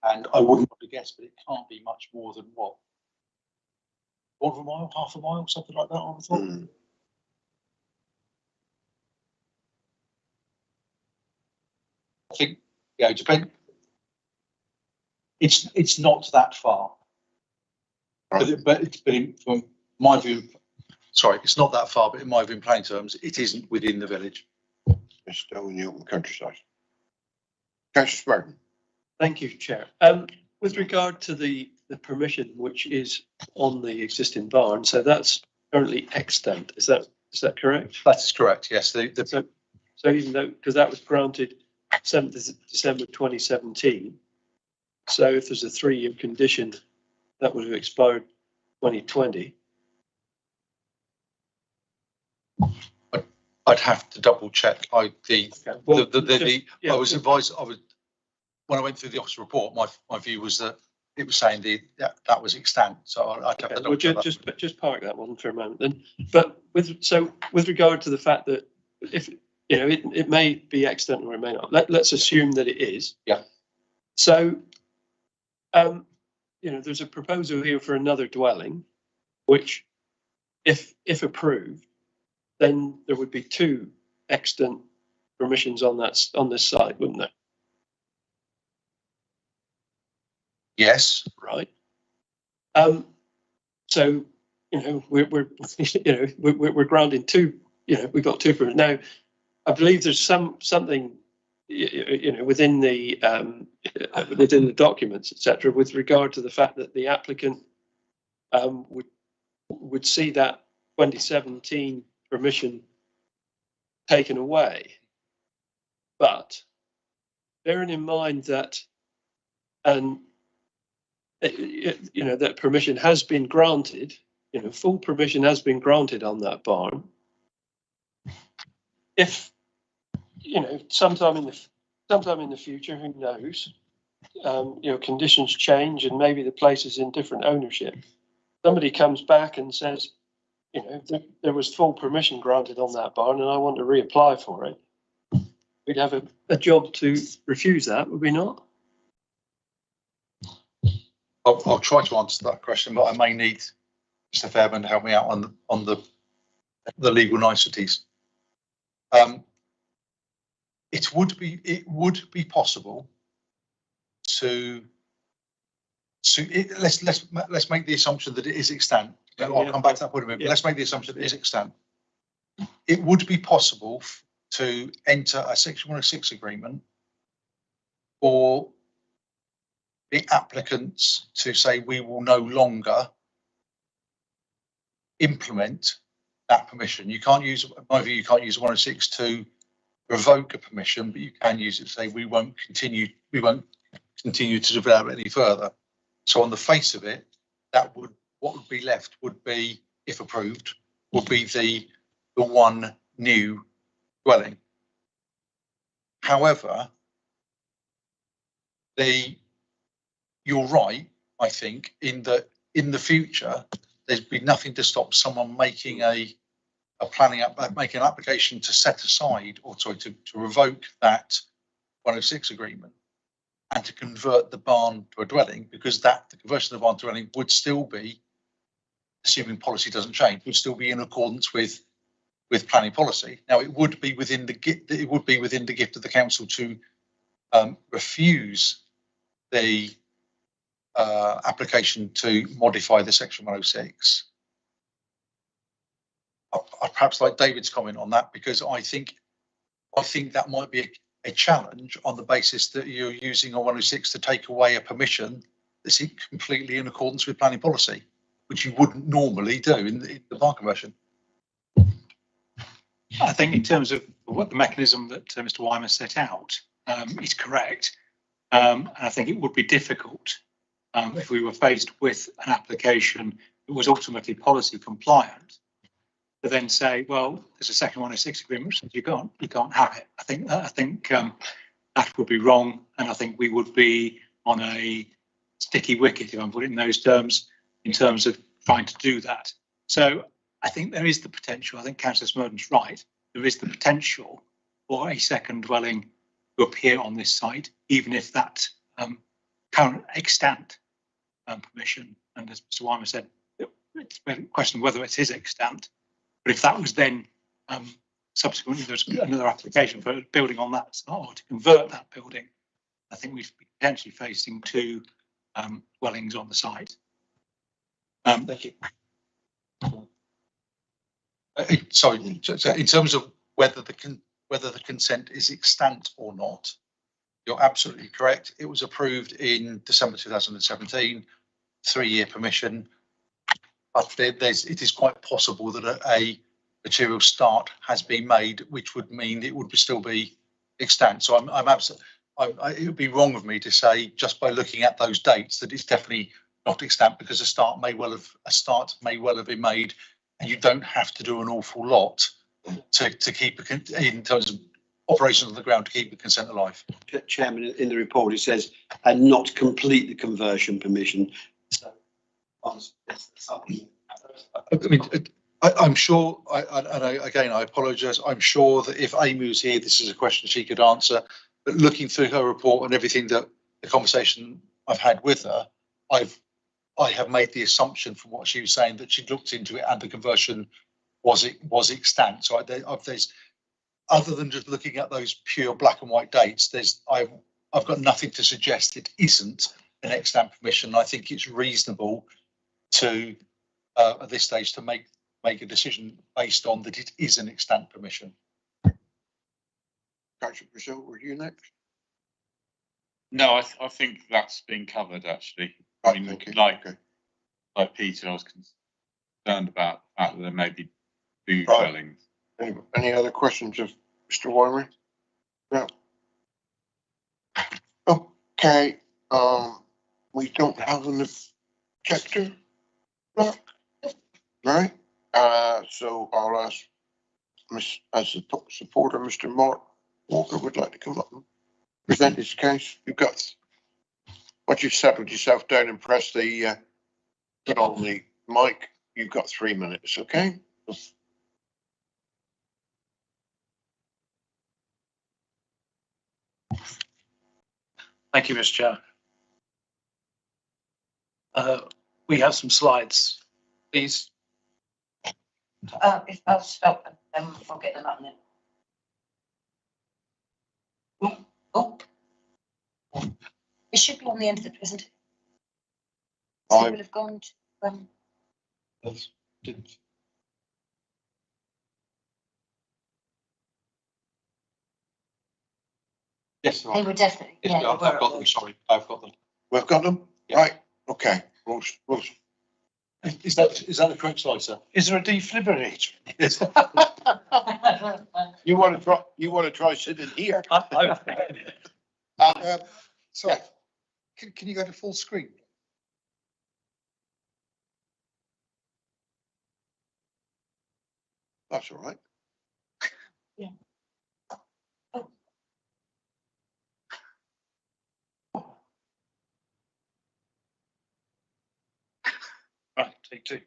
And I wouldn't want to guess, but it can't be much more than what? Quarter of a mile, half a mile, something like that, I would have thought. I think, yeah, it depends. It's not that far. Right. But from my view, sorry, it's not that far, but in my view, in plain terms, it isn't within the village. It's still in the open countryside. Councillor Spartan. Thank you, Chair. With regard to the permission which is on the existing barn, so that's currently extant. Is that correct? That is correct. Yes. So even though, because that was granted 7th of December 2017, so if there's a 3-year condition, that would have expired 2020. I'd have to double check. I was advised. When I went through the officer report, my view was that it was saying that was extant. So I'd have to double check. Just park that one for a moment then. But with regard to the fact that if it may be extant or it may not. Let's assume that it is. Yeah. So there's a proposal here for another dwelling, which if approved, then there would be 2 extant permissions on this site, wouldn't there? Yes. Right. So we're granting 2. We've got 2 permissions now. I believe there's something within the documents, etc., with regard to the fact that the applicant would see that 2017 permission taken away. But bearing in mind that that permission has been granted, full permission has been granted on that barn. If sometime in the future, who knows? Conditions change, and maybe the place is in different ownership. Somebody comes back and says, there was full permission granted on that barn, and I want to reapply for it. We'd have a job to refuse that, would we not? I'll try to answer that question, but I may need Mr. Fairbairn to help me out on the legal niceties. It would be possible to let's make the assumption that it is extant. I'll come back to that point in a minute. But let's make the assumption that it is extant. It would be possible to enter a Section 106 agreement for the applicants to say we will no longer implement that permission. You can't use, in my view, you can't use 106 to revoke a permission, but you can use it to say we won't continue to develop any further. So on the face of it, what would be left would be, if approved, would be the one new dwelling. However, you're right, I think, in that in the future there's been nothing to stop someone making making an application to set aside, or sorry, to revoke that 106 agreement and to convert the barn to a dwelling, because the conversion of the barn to a dwelling would still be, assuming policy doesn't change, would still be in accordance with planning policy. Now, it would be within the gift of the council to refuse the application to modify the Section 106. I'd perhaps like David's comment on that, because I think that might be a challenge on the basis that you're using a 106 to take away a permission that's completely in accordance with planning policy, which you wouldn't normally do in the barn conversion. I think in terms of what the mechanism that Mr. Weimer set out is correct. And I think it would be difficult if we were faced with an application that was ultimately policy compliant to then say, well, there's a Section 106 agreement, so you can't have it. I think that would be wrong, and I think we would be on a sticky wicket, if I'm putting it in those terms, in terms of trying to do that. So I think there is the potential. I think Councillor Smurden's right. There is the potential for a second dwelling to appear on this site, even if that current extant permission. And as Mr. Weimer said, it's a question of whether it is extant. But if that was then subsequently there's another application for building on that or to convert that building, I think we'd be potentially facing two dwellings on the site. Thank you. Sorry, so in terms of whether the consent is extant or not, you're absolutely correct. It was approved in December 2017, 3-year permission. But it is quite possible that a material start has been made, which would mean it would still be extant. So I'm absolutely, it would be wrong of me to say just by looking at those dates that it's definitely not extant, because a start may well have been made, and you don't have to do an awful lot to keep in terms of operations on the ground to keep the consent alive. Chairman, in the report, it says, and not complete the conversion permission. So, I mean, I'm sure, again, I apologise. I'm sure that if Amy was here, this is a question she could answer. But looking through her report and everything that the conversation I've had with her, I have made the assumption from what she was saying that she'd looked into it and the conversion was extant. So there's, other than just looking at those pure black and white dates, I've got nothing to suggest it isn't an extant permission. I think it's reasonable to at this stage to make a decision based on that it is an extant permission. Councillor Brazil, were you next? No, I think that's been covered actually. I mean, Thank you. like Peter, I was concerned about the fact that there may be two Right. dwellings. Any other questions of Mr. Wyman? No. Okay, we don't have an objector, right? So I'll ask as a supporter, Mr. Mark Walker would like to come up and present his case. Once you've settled yourself down and press the put on the mic, you've got 3 minutes, okay? Thank you, Mr. Chair. We have some slides, please. If I'll stop them, I'll get them up then. Oh. It should be on the end of the presentation. So it will have gone to, Yes, they were definitely, yes, yeah, I've they were. got them. Sorry, I've got them. We've got them? Yeah. Right, okay. We'll, Is that the correct slide, sir? Is there a defibrillator? Yes. you want to try sitting here? Sorry, can you go to full screen? That's all right. Right, take two.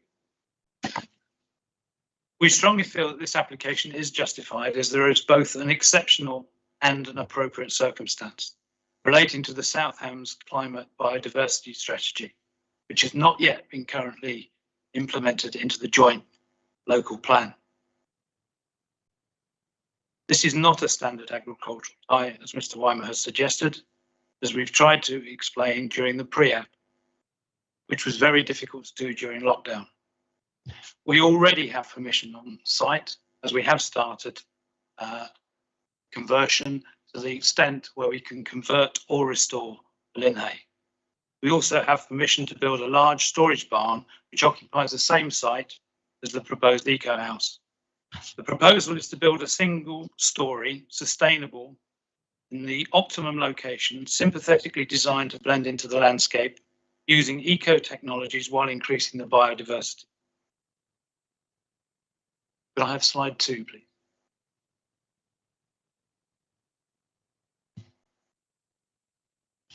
We strongly feel that this application is justified as there is both an exceptional and an appropriate circumstance relating to the South Hams climate biodiversity strategy, which has not yet been currently implemented into the joint local plan. This is not a standard agricultural tie, as Mr. Weimer has suggested, as we've tried to explain during the pre-app, which was very difficult to do during lockdown. We already have permission on site, as we have started conversion to the extent where we can convert or restore linhay. We also have permission to build a large storage barn, which occupies the same site as the proposed eco house. The proposal is to build a single-storey, sustainable, in the optimum location, sympathetically designed to blend into the landscape, using eco-technologies while increasing the biodiversity. Could I have slide 2, please?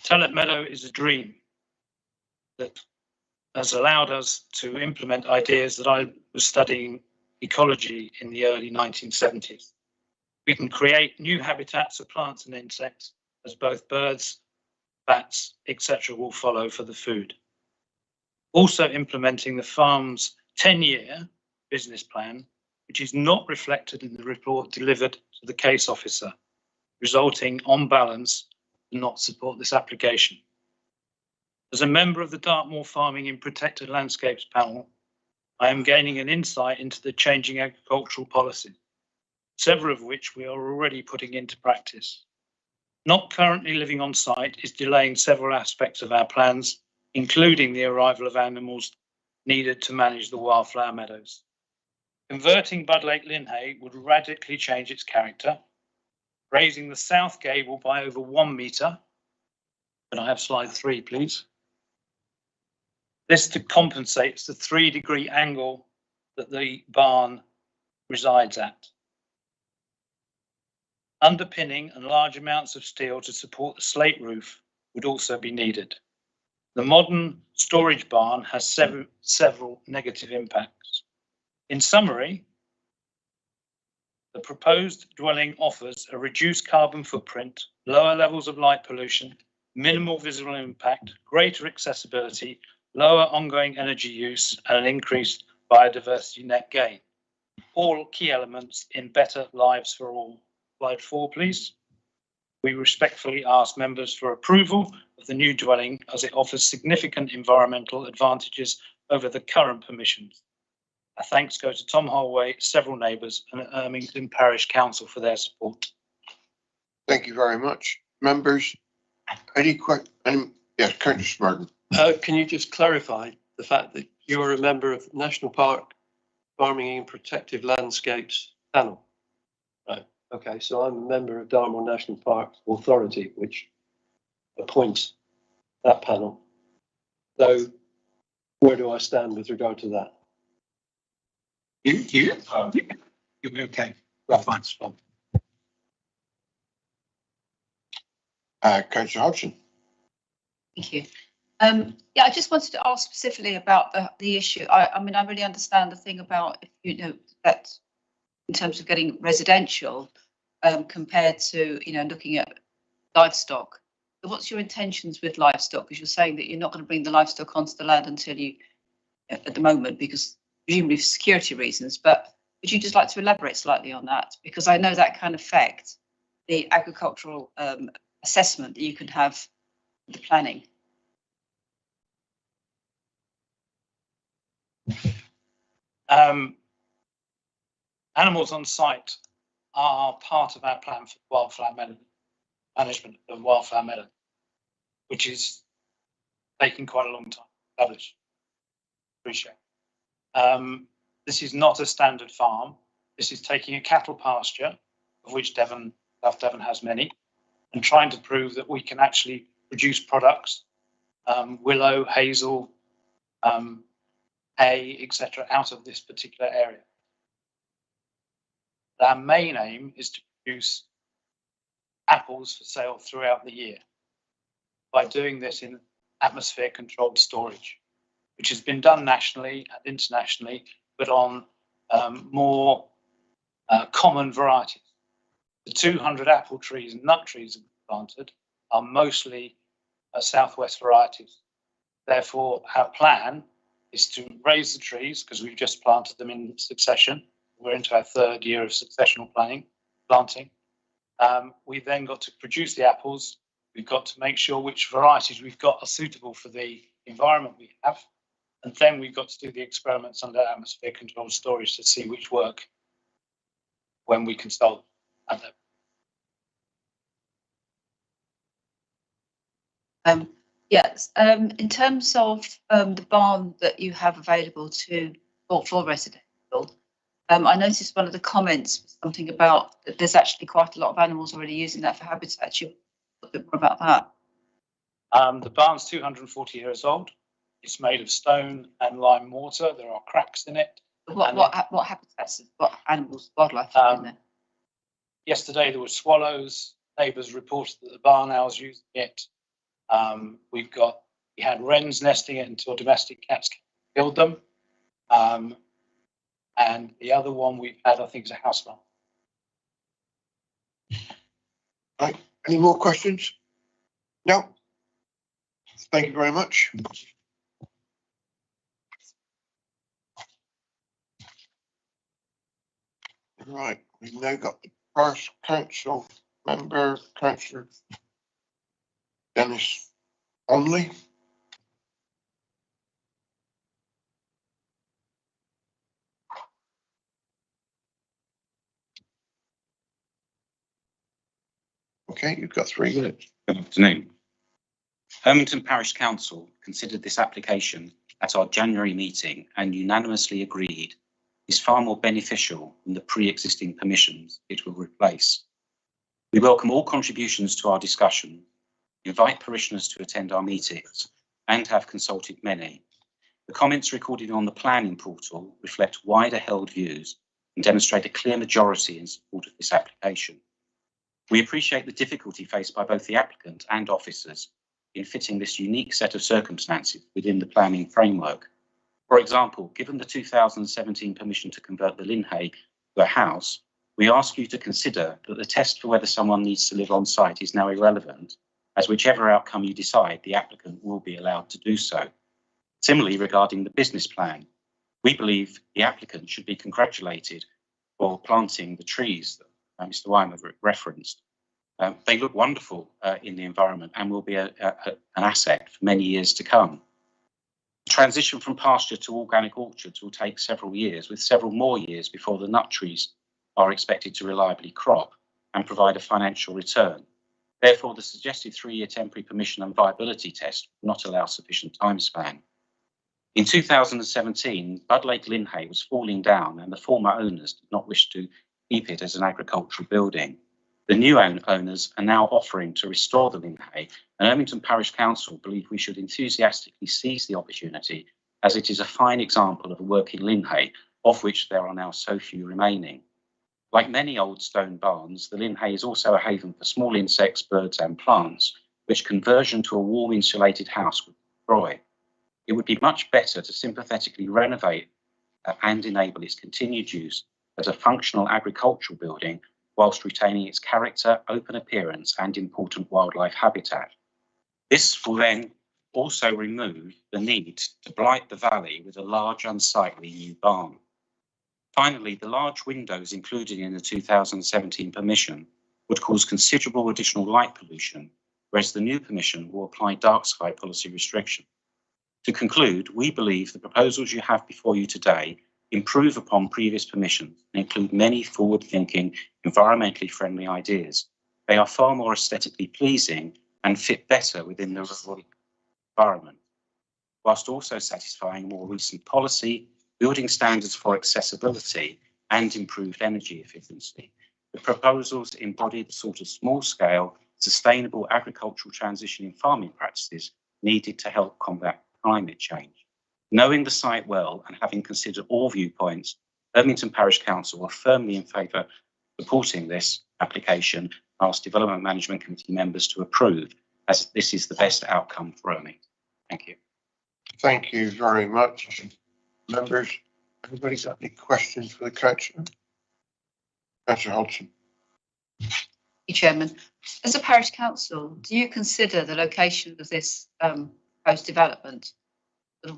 Tellet Meadow is a dream that has allowed us to implement ideas that I was studying ecology in the early 1970s. We can create new habitats of plants and insects as both birds bats, etc. will follow for the food. Also implementing the farm's 10-year business plan, which is not reflected in the report delivered to the case officer, resulting on balance to not support this application. As a member of the Dartmoor Farming in Protected Landscapes panel, I am gaining an insight into the changing agricultural policies, several of which we are already putting into practice. Not currently living on site is delaying several aspects of our plans, including the arrival of animals needed to manage the wildflower meadows. Converting Bud Lake Linhay would radically change its character, raising the south gable by over 1 metre. Can I have slide 3, please? This compensates the 3-degree angle that the barn resides at. Underpinning and large amounts of steel to support the slate roof would also be needed. The modern storage barn has several negative impacts. In summary, the proposed dwelling offers a reduced carbon footprint, lower levels of light pollution, minimal visual impact, greater accessibility, lower ongoing energy use, and an increased biodiversity net gain. All key elements in better lives for all. Slide 4, please. We respectfully ask members for approval of the new dwelling as it offers significant environmental advantages over the current permissions. Our thanks go to Tom Holway, several neighbours and Ermington Parish Council for their support. Thank you very much. Members, any questions? Yes, Curtis Martin. Can you just clarify the fact that you're a member of National Park Farming and Protected Landscapes panel? Right. Okay, so I'm a member of Dartmoor National Park Authority, which appoints that panel. So where do I stand with regard to that? You'll be okay. Right, fine. Stop. Councillor Hodgson. Thank you. Yeah, I just wanted to ask specifically about the issue. I mean, I really understand the thing about, that in terms of getting residential compared to, looking at livestock. So what's your intentions with livestock? Because you're saying that you're not going to bring the livestock onto the land until you, at the moment, because presumably for security reasons, but would you just like to elaborate slightly on that? Because I know that can affect the agricultural assessment that you can have with the planning. Animals on site are part of our plan for wildflower meadow management of wildflower meadow, which is taking quite a long time to establish. Appreciate. This is not a standard farm. This is taking a cattle pasture, of which South Devon has many, and trying to prove that we can actually produce products, willow, hazel, hay, etc., out of this particular area. Our main aim is to produce apples for sale throughout the year by doing this in atmosphere controlled storage, which has been done nationally and internationally, but on more common varieties. The 200 apple trees and nut trees that we've planted are mostly southwest varieties. Therefore, our plan is to raise the trees because we've just planted them in succession. We're into our 3rd year of successional planting. We've then got to produce the apples. We've got to make sure which varieties we've got are suitable for the environment we have. And then we've got to do the experiments under atmosphere controlled storage to see which work when we can sell them. Yes, in terms of the barn that you have available for residential, I noticed one of the comments was something about that there's actually quite a lot of animals already using that for habitat. You a bit more about that. The barn's 240 years old. It's made of stone and lime mortar. There are cracks in it. What habitats, what animals, wildlife are in there? Yesterday there were swallows. Neighbours reported that the barn owls using it. We had wrens nesting it until domestic cats killed them. And the other one we've had, I think, is a house barn. Right. Any more questions? No. Thank you very much. Right, we've now got the Parish Council member, Councillor Dennis Onley. Okay, you've got 3 minutes. Good afternoon. Ermington Parish Council considered this application at our January meeting and unanimously agreed is far more beneficial than the pre-existing permissions it will replace. We welcome all contributions to our discussion, invite parishioners to attend our meetings, and have consulted many. The comments recorded on the planning portal reflect wider held views and demonstrate a clear majority in support of this application. We appreciate the difficulty faced by both the applicant and officers in fitting this unique set of circumstances within the planning framework. For example, given the 2017 permission to convert the Linhay to a house, we ask you to consider that the test for whether someone needs to live on site is now irrelevant, as whichever outcome you decide, the applicant will be allowed to do so. Similarly, regarding the business plan, we believe the applicant should be congratulated for planting the trees that Mr. Weimer referenced. They look wonderful in the environment and will be an asset for many years to come. The transition from pasture to organic orchards will take several years, with several more years before the nut trees are expected to reliably crop and provide a financial return. Therefore, the suggested 3-year temporary permission and viability test will not allow sufficient time span. In 2017, Bud Lake Linhay was falling down and the former owners did not wish to keep it as an agricultural building. The new owners are now offering to restore the Linhay, and Ermington Parish Council believe we should enthusiastically seize the opportunity, as it is a fine example of a working Linhay, of which there are now so few remaining. Like many old stone barns, the Linhay is also a haven for small insects, birds and plants, which conversion to a warm insulated house would destroy. It would be much better to sympathetically renovate and enable its continued use as a functional agricultural building whilst retaining its character, open appearance and important wildlife habitat. This will then also remove the need to blight the valley with a large unsightly new barn. Finally, the large windows included in the 2017 permission would cause considerable additional light pollution, whereas the new permission will apply dark sky policy restriction. To conclude, we believe the proposals you have before you today improve upon previous permissions and include many forward-thinking, environmentally friendly ideas. They are far more aesthetically pleasing and fit better within the rural environment, whilst also satisfying more recent policy, building standards for accessibility and improved energy efficiency. The proposals embody the sort of small-scale, sustainable agricultural transition in farming practices needed to help combat climate change. Knowing the site well and having considered all viewpoints, Ermington Parish Council are firmly in favour of supporting this application and ask Development Management Committee members to approve, as this is the best outcome for Ermington. Thank you. Thank you very much. Members, anybody got any questions for the councillor? Councillor Hodgson. Chairman, as a parish council, do you consider the location of this proposed development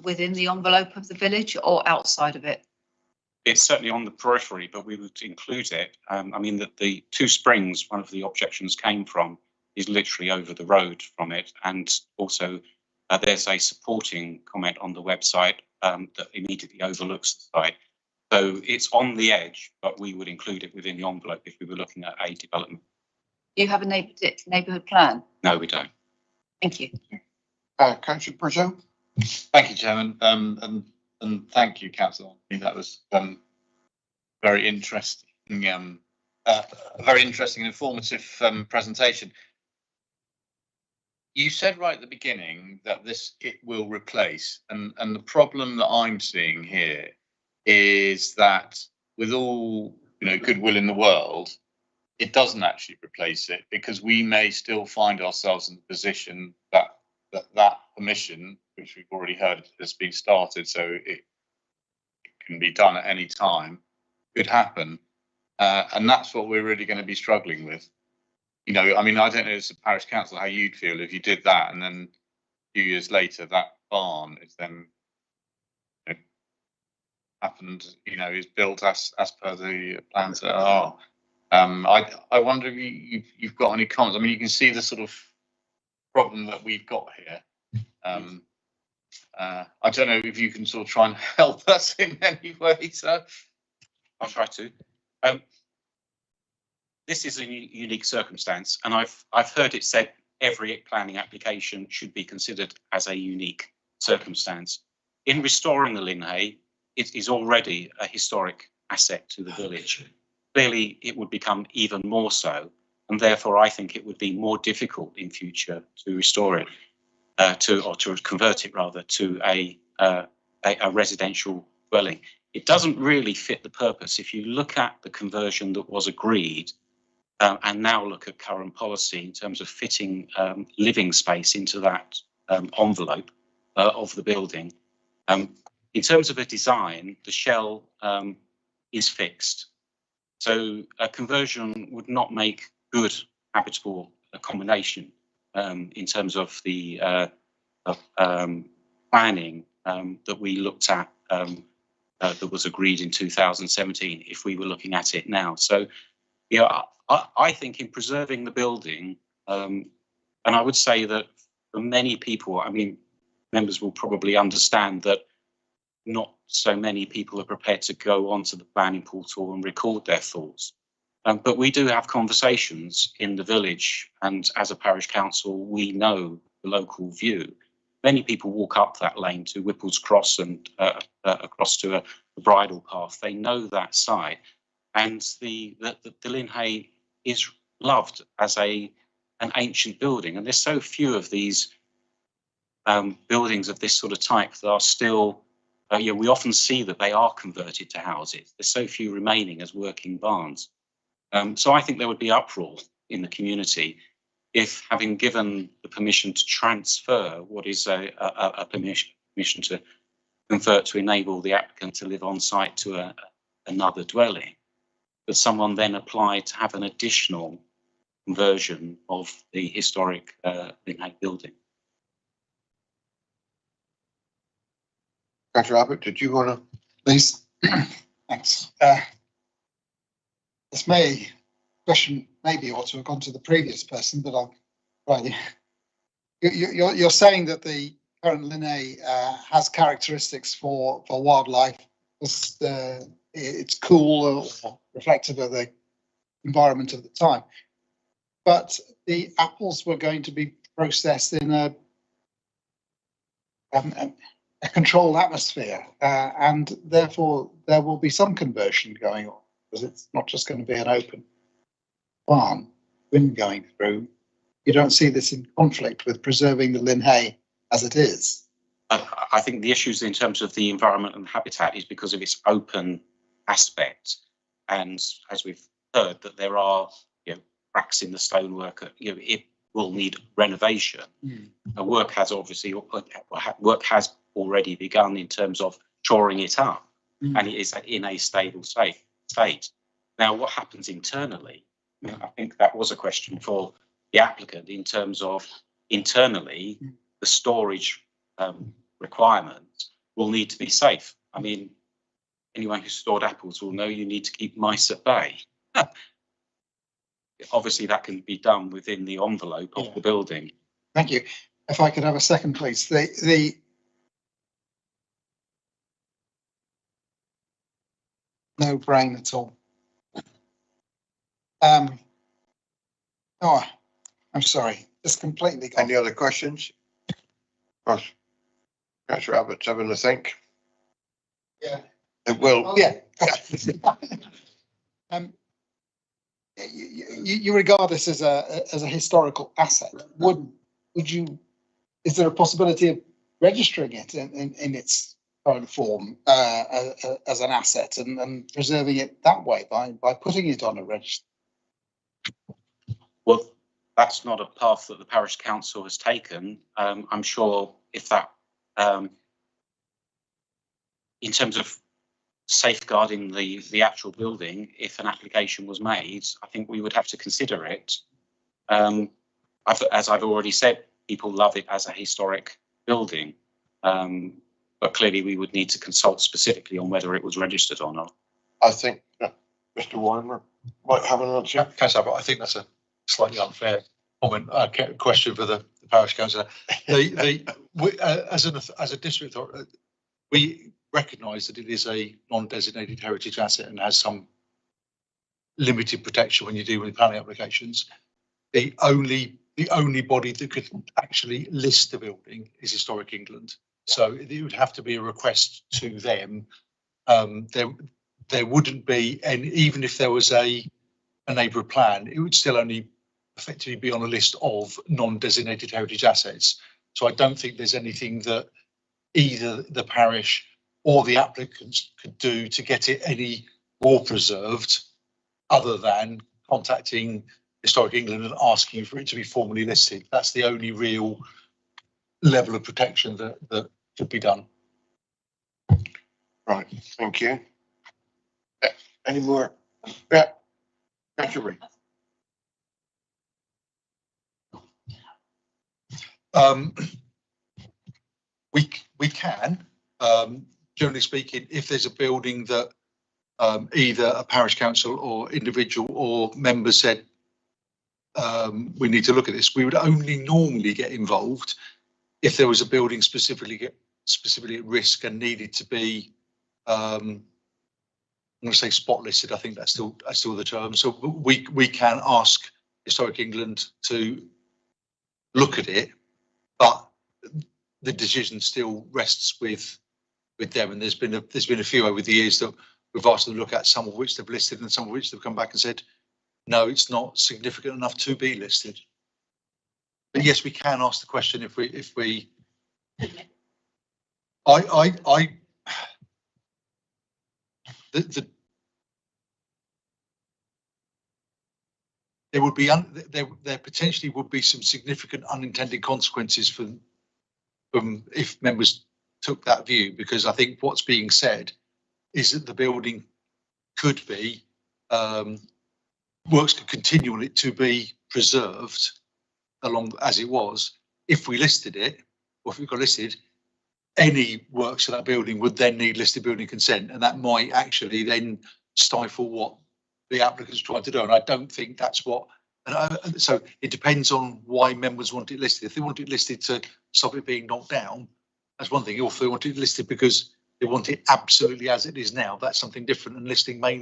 within the envelope of the village or outside of it? It's certainly on the periphery, but we would include it. I mean, that the Two Springs, one of the objections came from, is literally over the road from it. And also there's a supporting comment on the website that immediately overlooks the site. So it's on the edge, but we would include it within the envelope if we were looking at a development. Do you have a neighbourhood plan? No, we don't. Thank you. Councillor Brazil. Thank you, Chairman, and thank you, Councillor. That was very interesting, a very interesting and informative presentation. You said right at the beginning that it will replace, and the problem that I'm seeing here is that with all goodwill in the world, it doesn't actually replace it, because we may still find ourselves in the position that permission, which we've already heard has been started, so it can be done at any time, could happen. And that's what we're really going to be struggling with. I mean, I don't know as a parish council how you'd feel if you did that and then few years later, that barn is then happened, is built as per the plans that are. I wonder if you've got any comments. I mean, you can see the sort of problem that we've got here. I don't know if you can sort of try and help us in any way, sir. I'll try to. This is a unique circumstance, and I've heard it said every planning application should be considered as a unique circumstance. In restoring the Linhay, it is already a historic asset to the village. Clearly, it would become even more so, and therefore I think it would be more difficult in future to restore it, to convert it rather to a residential dwelling. It doesn't really fit the purpose. If you look at the conversion that was agreed, and now look at current policy in terms of fitting living space into that envelope of the building. In terms of a design, the shell is fixed. So a conversion would not make good habitable accommodation in terms of the planning that we looked at that was agreed in 2017 if we were looking at it now. So, I think in preserving the building, and I would say that for many people, I mean, members will probably understand that not so many people are prepared to go onto the planning portal and record their thoughts. But we do have conversations in the village, and as a parish council, we know the local view. Many people walk up that lane to Whipple's Cross and across to a bridle path. They know that side, and the Linhay is loved as an ancient building, and there's so few of these buildings of this sort of type that are still. We often see that they are converted to houses. There's so few remaining as working barns. So I think there would be uproar in the community if, having given the permission to transfer what is a permission to convert to enable the applicant to live on site to another dwelling, that someone then applied to have an additional conversion of the historic Linhay building. Councillor Abbott, did you want to? Please. Thanks. This question maybe ought to have gone to the previous person, but I'll try. You're saying that the current Linhay has characteristics for wildlife. It's cool or reflective of the environment of the time. But the apples were going to be processed in a controlled atmosphere, and therefore there will be some conversion going on, because it's not just going to be an open barn, wind going through. You don't see this in conflict with preserving the Linhay as it is. I think the issues in terms of the environment and habitat is because of its open aspect, and as we've heard, that there are cracks in the stonework. It will need renovation. Work has already begun in terms of shoring it up, and it is in a stable state. Now, what happens internally? I think that was a question for the applicant in terms of internally the storage requirements will need to be safe. I mean, anyone who's stored apples will know you need to keep mice at bay. Obviously, that can be done within the envelope of the building. Thank you. If I could have a second, please. No brain at all. Oh, I'm sorry. Just completely gone. Any other questions? Councillor Abbott's having a think. Yeah. It will. Oh, yeah. You regard this as a historical asset. Would you? Is there a possibility of registering it in its current form as an asset and preserving it that way by putting it on a register? Well, that's not a path that the parish council has taken. I'm sure if that, in terms of safeguarding the actual building, if an application was made, I think we would have to consider it. As I've already said, people love it as a historic building. But clearly we would need to consult specifically on whether it was registered or not. I think that Mr. Weimer might have an answer. Councillor Abbott, I think that's a slightly unfair comment, question for the parish councillor. As a district authority, we recognise that it is a non-designated heritage asset and has some limited protection when you do with planning applications. The only body that could actually list the building is Historic England. So it would have to be a request to them. There wouldn't be, and even if there was a neighbourhood plan, it would still only effectively be on a list of non-designated heritage assets. So I don't think there's anything that either the parish or the applicants could do to get it any more preserved, other than contacting Historic England and asking for it to be formally listed. That's the only real level of protection that could be done. Right, thank you. Any more? Yeah, Councillor Reid. We can, generally speaking, if there's a building that either a parish council or individual or members said we need to look at this, we would only normally get involved if there was a building specifically at risk and needed to be, I'm going to say spot listed. I think that's still the term. So we can ask Historic England to look at it, but the decision still rests with them. And there's been a few over the years that we've asked them to look at, some of which they've listed and some of which they've come back and said, no, it's not significant enough to be listed. But yes, we can ask the question if we. There would be there potentially would be some significant unintended consequences from if members took that view, because I think what's being said is that the building could be works could continue on it to be preserved along as it was. If we listed it, or if we got listed, any works to that building would then need listed building consent, and that might actually then stifle what the applicant's trying to do. And I don't think that's what. So it depends on why members want it listed. If they want it listed to stop it being knocked down, that's one thing. Or if they want it listed because they want it absolutely as it is now, that's something different. And listing may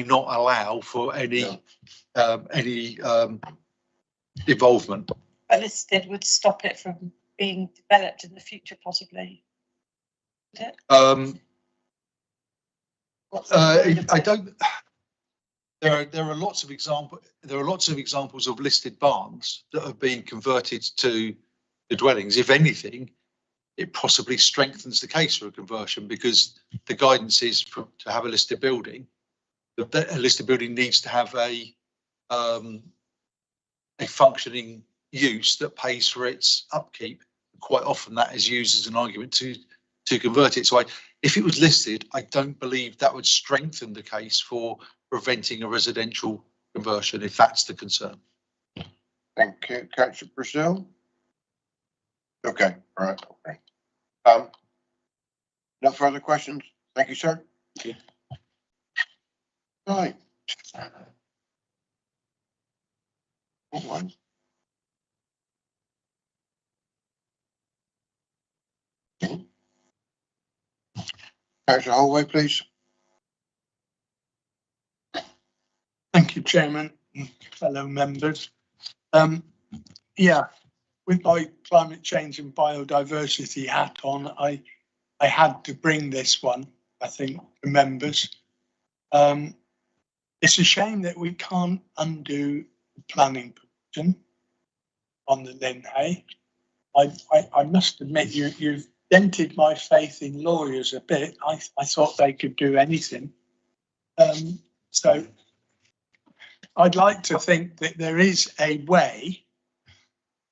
not allow for any involvement. But listed would stop it from being developed in the future, possibly. Would it? I don't. There are lots of examples. There are lots of examples of listed barns that have been converted to the dwellings. If anything, it possibly strengthens the case for a conversion, because the guidance is to have a listed building. A listed building needs to have a functioning use that pays for its upkeep. Quite often that is used as an argument to convert it. So if it was listed, I don't believe that would strengthen the case for preventing a residential conversion, if that's the concern. Thank you, Councillor Purcell. Okay, all right, okay. No further questions. Thank you, sir. Thank you. Right. One. Councillor Holloway, please. Thank you, Chairman, and fellow members. Yeah, with my climate change and biodiversity hat on, I had to bring this one, I think, to members. It's a shame that we can't undo the planning permission on the Lynn Hay. I must admit, you've dented my faith in lawyers a bit. I thought they could do anything. So I'd like to think that there is a way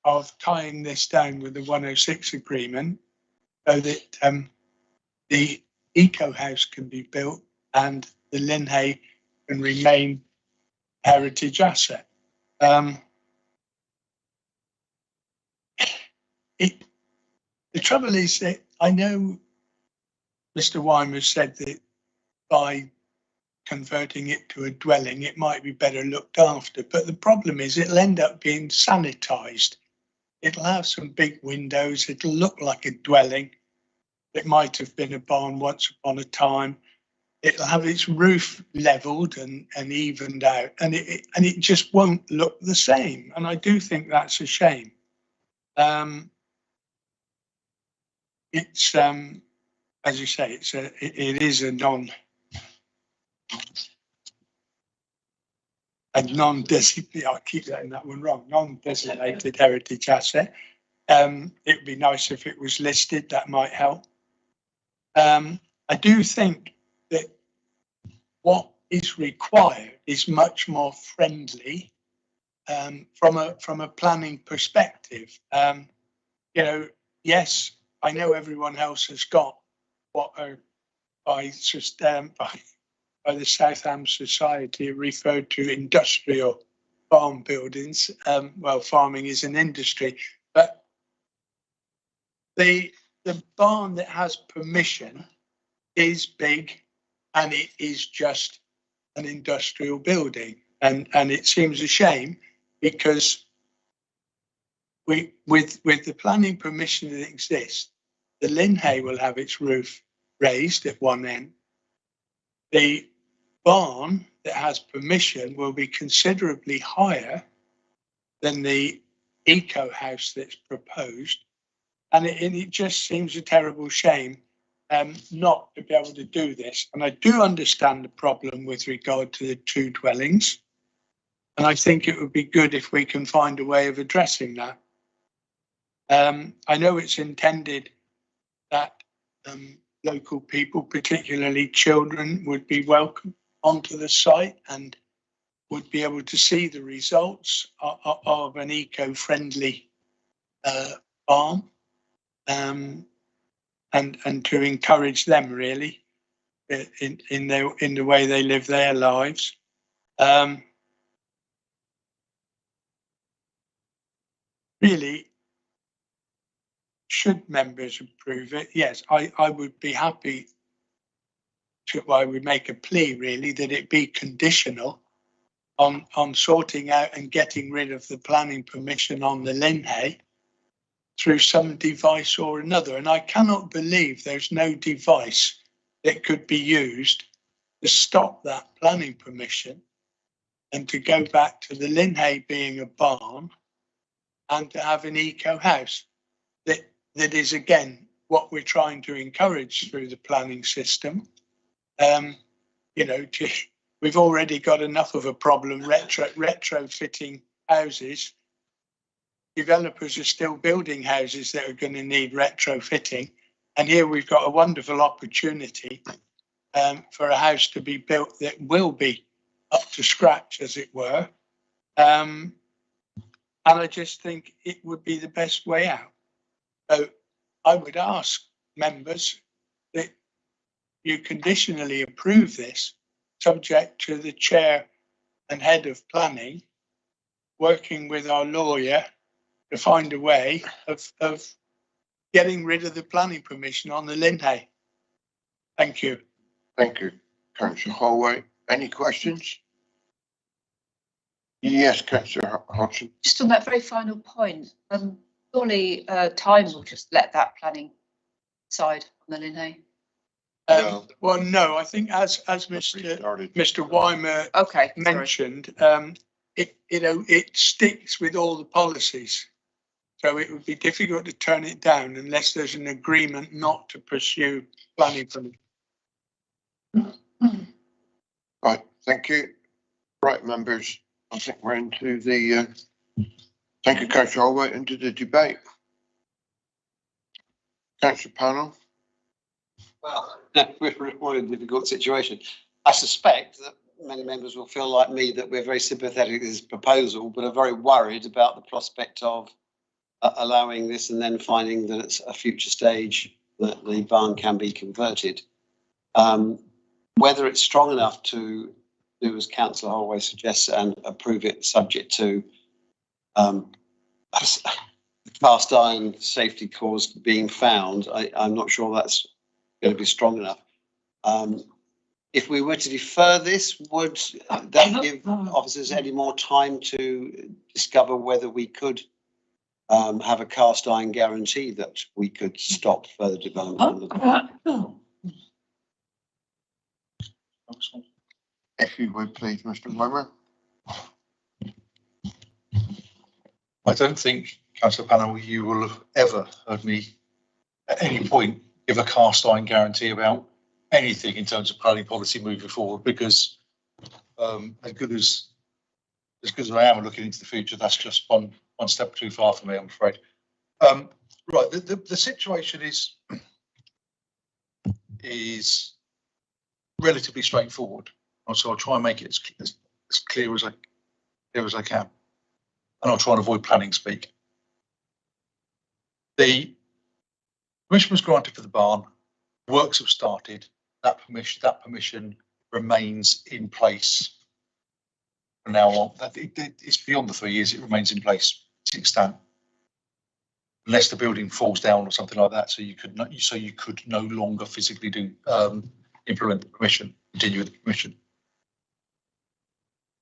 of tying this down with the 106 agreement so that the eco house can be built and the Lynn Hay can remain heritage asset. The trouble is that I know Mr. Weimer said that by converting it to a dwelling, it might be better looked after. But the problem is it'll end up being sanitised. It'll have some big windows. It'll look like a dwelling. It might have been a barn once upon a time. It'll have its roof levelled and evened out, and it just won't look the same. And I do think that's a shame. It's as you say, it is a non-designated. I keep getting that one wrong. Non-designated heritage asset. It would be nice if it was listed. That might help. I do think that what is required is much more friendly from a planning perspective. You know, yes, I know everyone else has got what are by the Southam Society referred to industrial farm buildings. Well, farming is an industry, but the barn that has permission is big, and it is just an industrial building, and it seems a shame because with the planning permission that exists, the Linhay will have its roof raised at one end. The barn that has permission will be considerably higher than the eco house that's proposed, and it just seems a terrible shame not to be able to do this. And I do understand the problem with regard to the two dwellings, and I think it would be good if we can find a way of addressing that. I know it's intended that local people, particularly children, would be welcome onto the site and would be able to see the results of an eco-friendly farm, and to encourage them really in the way they live their lives. Really, should members approve it? Yes, I would be happy to, I would make a plea really that it be conditional on sorting out and getting rid of the planning permission on the Linhay through some device or another. And I cannot believe there's no device that could be used to stop that planning permission and to go back to the Linhay being a barn and to have an eco house. That is, again, what we're trying to encourage through the planning system. You know, we've already got enough of a problem retrofitting houses. Developers are still building houses that are going to need retrofitting. And here we've got a wonderful opportunity for a house to be built that will be up to scratch, as it were. And I just think it would be the best way out. So I would ask members that you conditionally approve this, subject to the chair and head of planning working with our lawyer to find a way of getting rid of the planning permission on the Linhay. Thank you. Thank you, Councillor Holloway. Any questions? Yes, Councillor Hodgson. Just on that very final point, surely time will just let that planning side on the Linhay. No. Well, no, I think as Mr. Weimer mentioned, it sticks with all the policies. So it would be difficult to turn it down unless there's an agreement not to pursue planning permission. Right, thank you. Right, members, I think we're into the, thank you, Councillor Holloway, into the debate. Councillor Panel. Well, we're in a difficult situation. I suspect that many members will feel like me, that we're very sympathetic to this proposal, but are very worried about the prospect of allowing this and then finding that it's a future stage that the barn can be converted. Whether it's strong enough to do as Councillor Holloway suggests and approve it subject to the cast iron safety cause being found, I'm not sure that's going to be strong enough. If we were to defer this, would that give officers any more time to discover whether we could have a cast iron guarantee that we could stop further development? If you would please, Mr. Weimer. I don't think, Councillor Panel, you will have ever heard me at any point give a cast iron guarantee about anything in terms of planning policy moving forward, because as good as I am looking into the future, that's just one step too far for me, I'm afraid. Right, the situation is relatively straightforward, so I'll try and make it as clear as I can, and I'll try and avoid planning speak. The permission was granted for the barn. Works have started. That permission remains in place from now on. It's beyond the 3 years. It remains in place to an extent, unless the building falls down or something like that. So you could no longer physically do implement the permission, continue with the permission.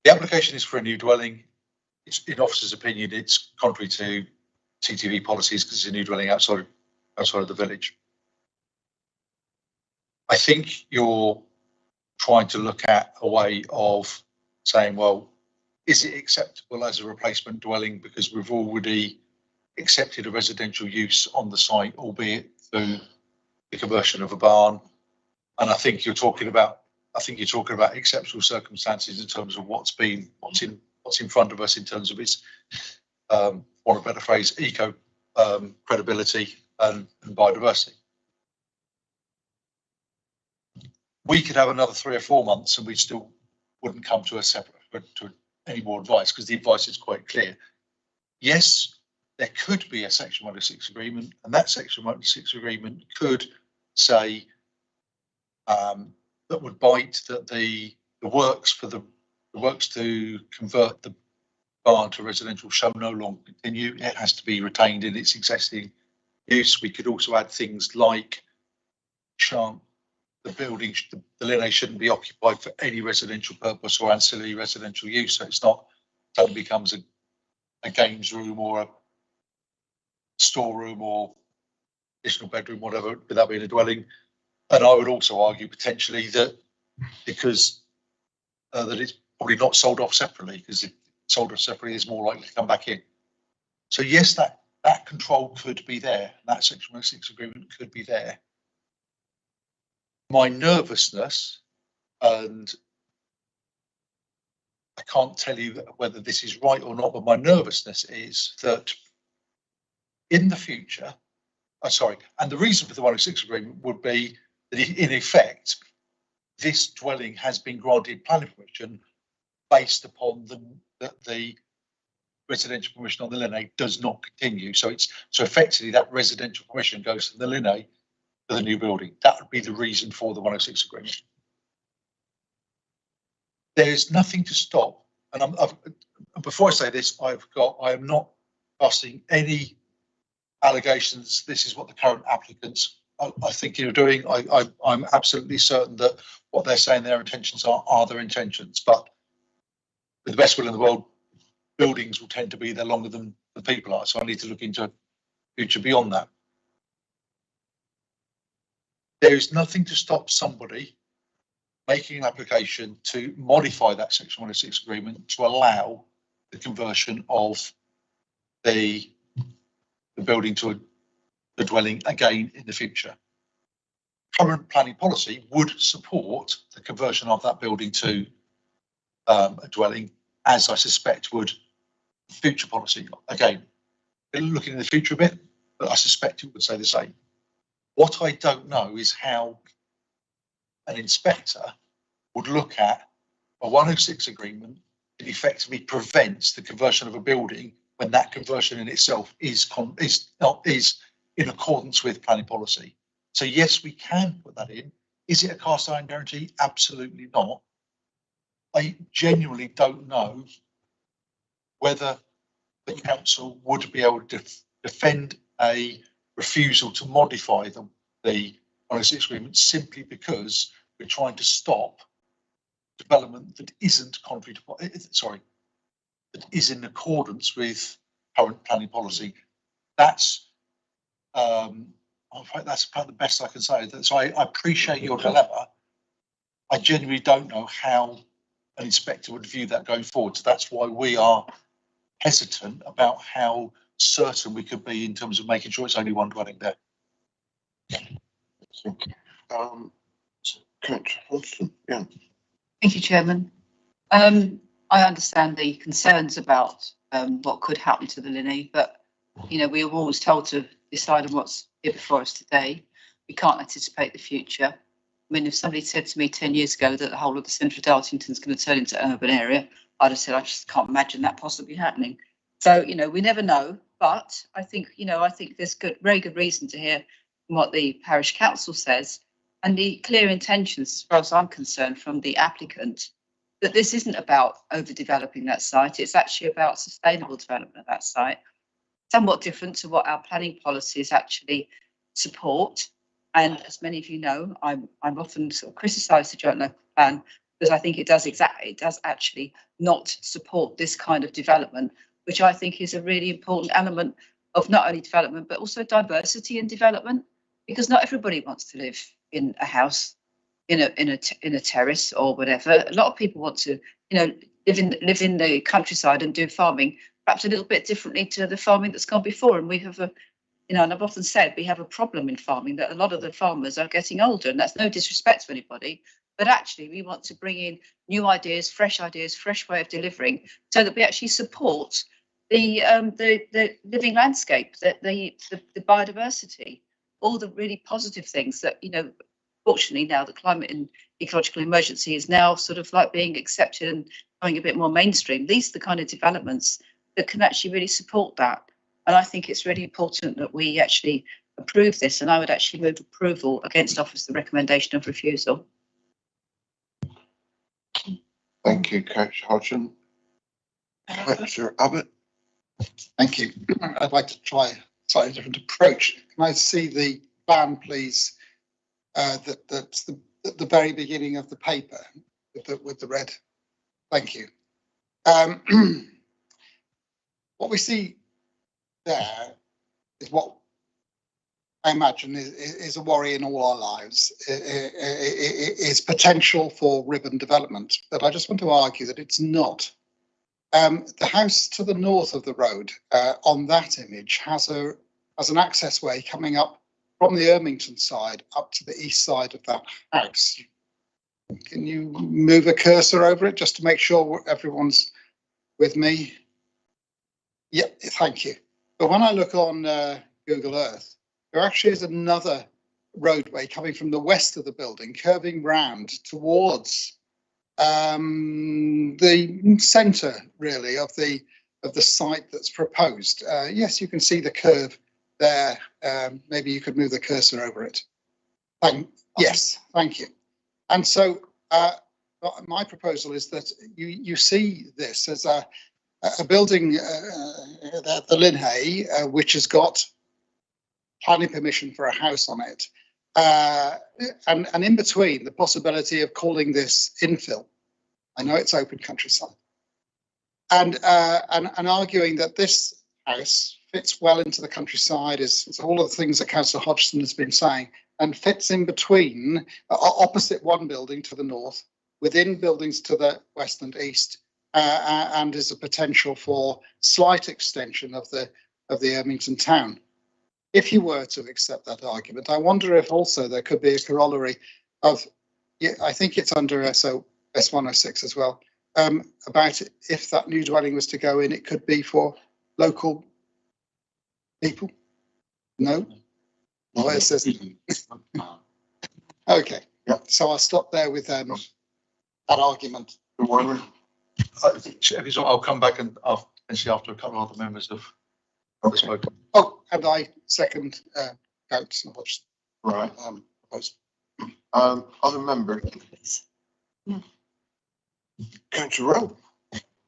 The application is for a new dwelling. It's, in officer's opinion, it's contrary to TTV policies because it's a new dwelling outside of the village. I think you're trying to look at a way of saying, well, is it acceptable as a replacement dwelling because we've already accepted a residential use on the site, albeit through the conversion of a barn? And I think you're talking about exceptional circumstances in terms of what's in front of us in terms of its, for a better phrase, eco credibility and biodiversity. We could have another 3 or 4 months and we still wouldn't come to any more advice, because the advice is quite clear. Yes, there could be a Section 106 agreement, and that Section 106 agreement could say that would bite that the works to convert the barn to residential shall no longer continue. It has to be retained in its existing use. We could also add things like the building, the Linnae shouldn't be occupied for any residential purpose or ancillary residential use. So it's not, that becomes a games room or a storeroom or additional bedroom, whatever, without being a dwelling. And I would also argue potentially that because that it's probably not sold off separately, because if sold off separately is more likely to come back in. So yes, that control could be there. That Section 106 agreement could be there. My nervousness, and I can't tell you whether this is right or not, but my nervousness is that in the future, and the reason for the 106 agreement would be that in effect, this dwelling has been granted planning permission based upon the residential permission on the Linnae does not continue. So effectively that residential permission goes from the Linnae to the new building. That would be the reason for the 106 agreement. There's nothing to stop, and before I say this, I am not passing any allegations. This is what the current applicants are thinking of doing. I'm absolutely certain that what they're saying their intentions are their intentions, but with the best will in the world, buildings will tend to be there longer than the people are. So I need to look into a future beyond that. There is nothing to stop somebody making an application to modify that Section 106 agreement to allow the conversion of the building to a dwelling again in the future. Current planning policy would support the conversion of that building to a dwelling, as I suspect would future policy. Again, looking in the future a bit, but I suspect it would say the same. What I don't know is how an inspector would look at a 106 agreement that effectively prevents the conversion of a building when that conversion in itself is in accordance with planning policy. So yes, we can put that in. Is it a cast iron guarantee? Absolutely not. I genuinely don't know whether the council would be able to defend a refusal to modify the 106 agreement simply because we're trying to stop development that isn't contrary to, that is in accordance with current planning policy. That's that's about the best I can say. So I appreciate your dilemma. I genuinely don't know how an inspector would view that going forward. So that's why we are hesitant about how certain we could be in terms of making sure it's only one dwelling there. Thank you. Councillor Hodgson, yeah. Thank you, Chairman. I understand the concerns about what could happen to the Linné, but you know, we were always told to decide on what's here before us today. We can't anticipate the future. I mean, if somebody said to me 10 years ago that the whole of the centre of Dartington is going to turn into an urban area, I'd have said, I just can't imagine that possibly happening. So, you know, we never know, but I think, you know, I think there's very good reason to hear what the parish council says and the clear intentions, as far as I'm concerned, from the applicant, that this isn't about overdeveloping that site. It's actually about sustainable development of that site, somewhat different to what our planning policies actually support. And as many of you know, I'm often sort of criticised the joint local plan because I think it does actually not support this kind of development, which I think is a really important element of not only development, but also diversity and development, because not everybody wants to live in a house, in a terrace or whatever. A lot of people want to, you know, live in the countryside and do farming, perhaps a little bit differently to the farming that's gone before. And we have a, you know, and I've often said we have a problem in farming that a lot of the farmers are getting older, and that's no disrespect to anybody, but actually we want to bring in new ideas, fresh way of delivering, so that we actually support the living landscape, the biodiversity, all the really positive things that, you know, fortunately now the climate and ecological emergency is now sort of like being accepted and going a bit more mainstream. These are the kind of developments that can actually really support that. And I think it's really important that we actually approve this, and I would actually move approval against offers the recommendation of refusal. Thank you, Councillor Hodgson. Councillor Abbott. Thank you. I'd like to try a slightly different approach. Can I see the plan, please? That's the very beginning of the paper with the red. Thank you. What we see there is what I imagine is a worry in all our lives, is potential for ribbon development. But I just want to argue that it's not. The house to the north of the road on that image has an access way coming up from the Ermington side up to the east side of that house. Can you move a cursor over it just to make sure everyone's with me? Yeah, thank you. But when I look on Google Earth, there actually is another roadway coming from the west of the building, curving round towards the centre, really, of the site that's proposed. Yes, you can see the curve there. Maybe you could move the cursor over it. Yes, thank you. And so my proposal is that you see this as a building, the Linhay, which has got planning permission for a house on it, and in between the possibility of calling this infill. I know it's open countryside, and arguing that this house fits well into the countryside is all of the things that Councillor Hodgson has been saying, and fits in between, opposite one building to the north, within buildings to the west and east, and is a potential for slight extension of the Ermington town. If you were to accept that argument, I wonder if also there could be a corollary of, yeah, I think it's under S106 as well, about if that new dwelling was to go in, it could be for local people. No? No, it says. Okay, yeah. So I'll stop there with that argument. I'll come back and potentially after a couple of other members have spoken. Oh, and I second Councillor Hodgson. Right. Other members. Councillor Rowe.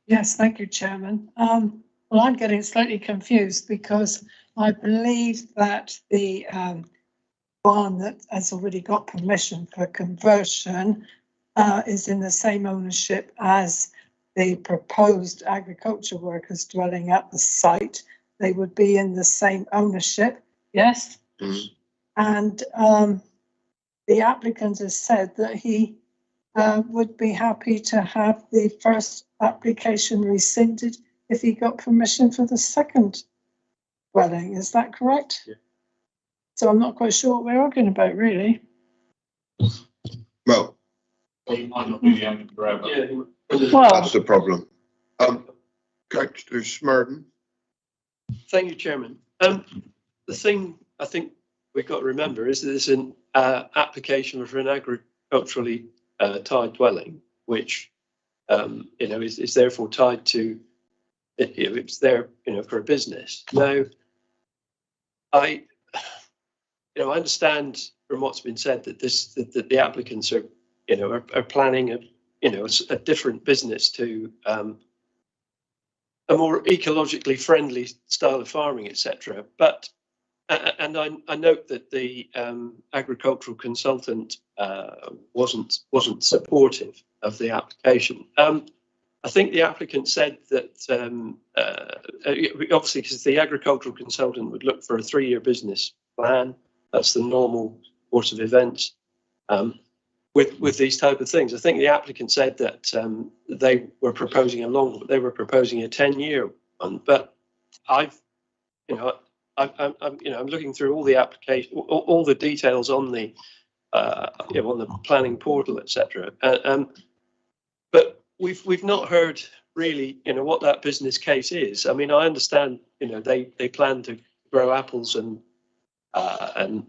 Yes, thank you, Chairman. Well, I'm getting slightly confused because I believe that the barn that has already got permission for conversion is in the same ownership as the proposed agriculture workers dwelling at the site. They would be in the same ownership, yes? Mm. And the applicant has said that he would be happy to have the first application rescinded if he got permission for the second dwelling. Is that correct? Yeah. So I'm not quite sure what we're arguing about, really. Well, He might not be the owner forever. Yeah. Well, that's the problem. Councillor Smurden. Thank you, Chairman. The thing I think we've got to remember is that there's an application for an agriculturally tied dwelling, which is therefore tied to it's there for a business. Now, I understand from what's been said that that the applicants are planning a different business to a more ecologically friendly style of farming, etc. But and I note that the agricultural consultant wasn't supportive of the application. I think the applicant said that obviously because the agricultural consultant would look for a 3-year business plan. That's the normal course of events with these type of things. I think the applicant said that they were proposing a 10-year one. But I'm looking through all the application, all the details on the on the planning portal, etc. But we've not heard really what that business case is. I mean, I understand they plan to grow apples and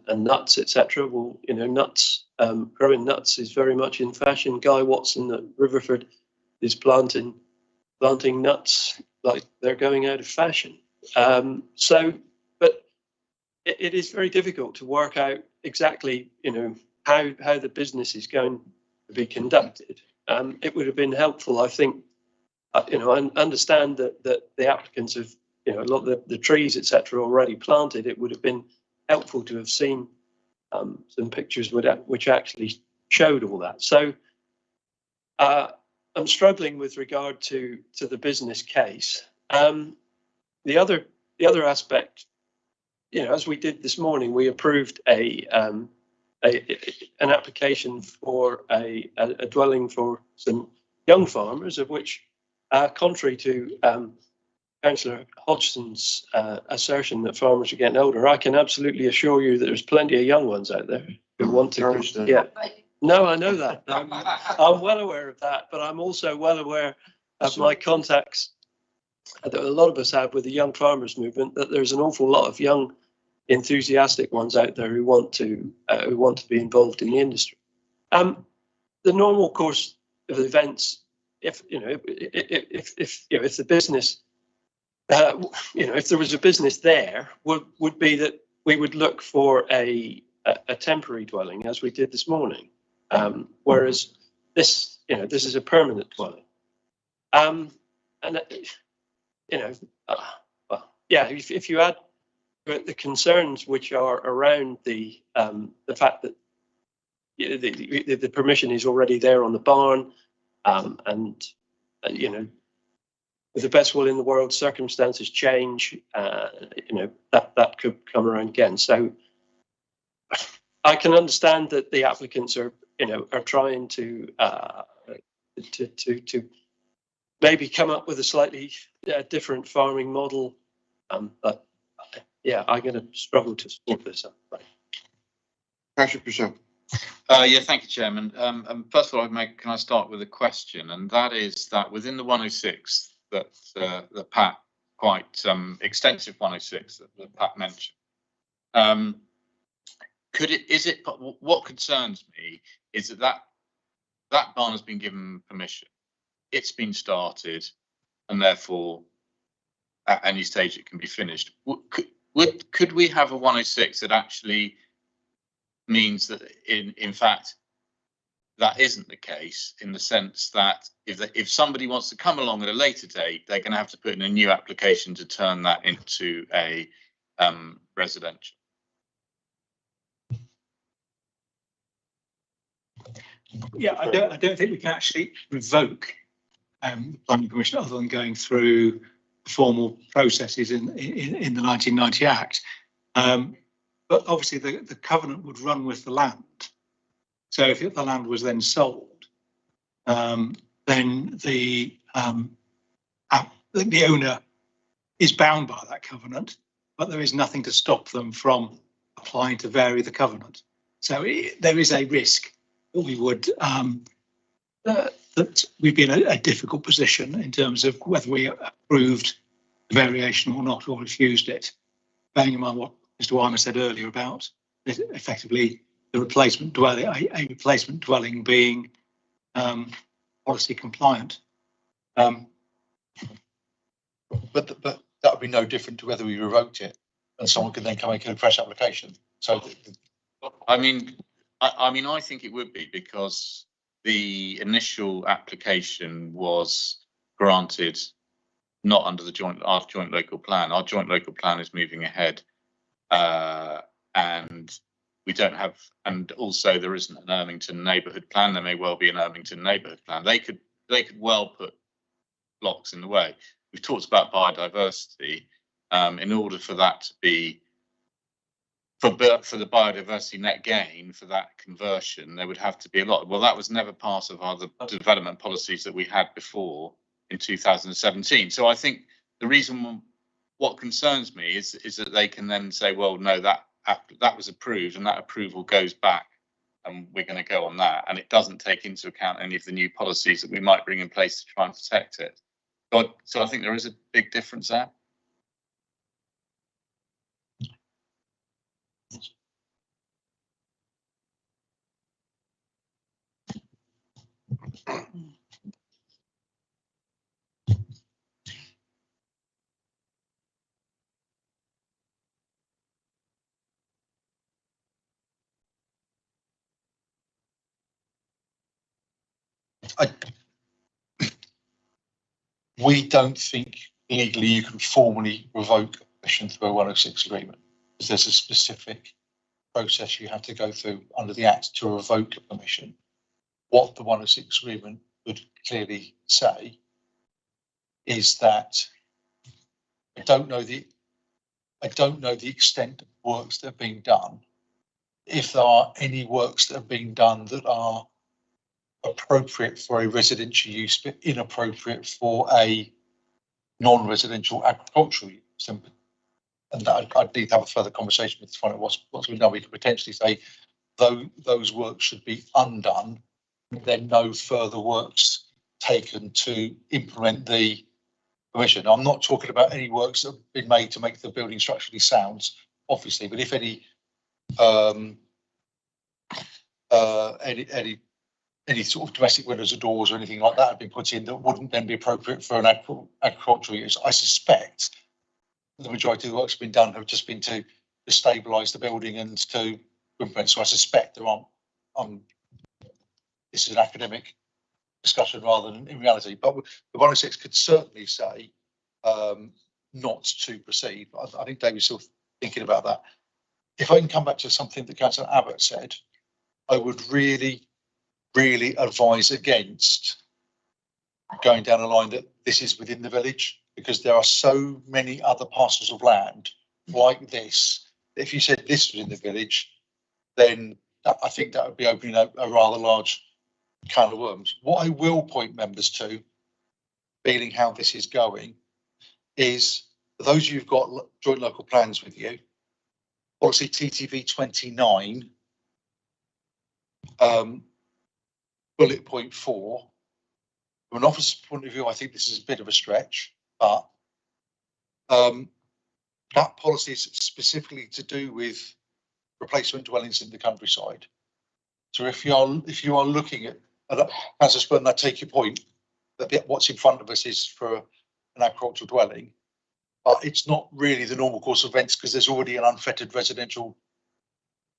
nuts, etc. Well, nuts, growing nuts is very much in fashion. Guy Watson at Riverford is planting nuts like they're going out of fashion. But it is very difficult to work out exactly how the business is going to be conducted. It would have been helpful, I think. I understand that the applicants have a lot of the trees, etc., already planted. It would have been helpful to have seen some pictures which actually showed all that. So I'm struggling with regard to the business case. The other aspect, as we did this morning, we approved an application for a dwelling for some young farmers, of which, contrary to Councillor Hodgson's assertion that farmers are getting older, I can absolutely assure you that there's plenty of young ones out there who want to. Yeah, no, I know that. I'm well aware of that, but I'm also well aware of my contacts that a lot of us have with the young farmers movement, that there's an awful lot of young enthusiastic ones out there who want to be involved in the industry. The normal course of events, if the business, if there was a business there, would be that we would look for a temporary dwelling, as we did this morning, whereas this is a permanent dwelling. If you add the concerns which are around the fact that the permission is already there on the barn, and with the best will in the world, circumstances change. That could come around again. So I can understand that the applicants are trying to maybe come up with a slightly different farming model, but yeah, I'm going to struggle to support this. Councillor Purcell. Thank you, Chairman. First of all, can I start with a question, and that is that within the 106 that the Pat, quite extensive 106 that Pat mentioned, what concerns me is that barn has been given permission, it's been started, and therefore at any stage it can be finished. Could we have a 106 that actually means that in fact that isn't the case, in the sense that if somebody wants to come along at a later date, they're going to have to put in a new application to turn that into a residential. Yeah, I don't think we can actually revoke the planning permission other than going through formal processes in the 1990 Act. But obviously the covenant would run with the land. So if the land was then sold, then the owner is bound by that covenant, but there is nothing to stop them from applying to vary the covenant. So there is a risk that we would that we'd be in a difficult position in terms of whether we approved the variation or not, or refused it. Bearing in mind what Mr. Weimer said earlier about effectively the replacement dwelling, a replacement dwelling being policy compliant. But that would be no different to whether we revoked it and someone could then come and make a fresh application. So, I mean, I think it would be, because the initial application was granted not under our joint local plan. Our joint local plan is moving ahead, and we don't have, and also there isn't an Ermington neighbourhood plan. There may well be an Ermington neighbourhood plan. They could well put blocks in the way. We've talked about biodiversity. In order for that to be, for the biodiversity net gain for that conversion, there would have to be a lot. Well, that was never part of our development policies that we had before in 2017. So I think the reason, what concerns me is that they can then say, well, no, that was approved and that approval goes back and we're going to go on that, and it doesn't take into account any of the new policies that we might bring in place to try and protect it. So I think there is a big difference there. we don't think legally you can formally revoke a permission through a 106 agreement, because there's a specific process you have to go through under the Act to revoke a permission. What the 106 agreement would clearly say is that I don't know the extent of works that are being done. If there are any works that are being done that are appropriate for a residential use but inappropriate for a non-residential agricultural use, and I'd need to have a further conversation with find out what's we know. We could potentially say those works should be undone, then no further works taken to implement the permission. I'm not talking about any works that have been made to make the building structurally sound, obviously, but if any sort of domestic windows or doors or anything like that have been put in that wouldn't then be appropriate for an agricultural use, I suspect the majority of the works have been done have just been to stabilise the building and to implement. So I suspect there aren't. This is an academic discussion rather than in reality, but the 106 could certainly say not to proceed. I think David's still thinking about that. If I can come back to something that Councillor Abbott said, I would really advise against going down a line that this is within the village, because there are so many other parcels of land like this. If you said this was in the village, then I think that would be opening a rather large can of worms. What I will point members to, feeling how this is going, is for those of you who've got joint local plans with you, obviously TTV 29, bullet point 4, from an officer's point of view, I think this is a bit of a stretch, but that policy is specifically to do with replacement dwellings in the countryside. So if you are looking at, as I suppose, I take your point that what's in front of us is for an agricultural dwelling, but it's not really the normal course of events because there's already an unfettered residential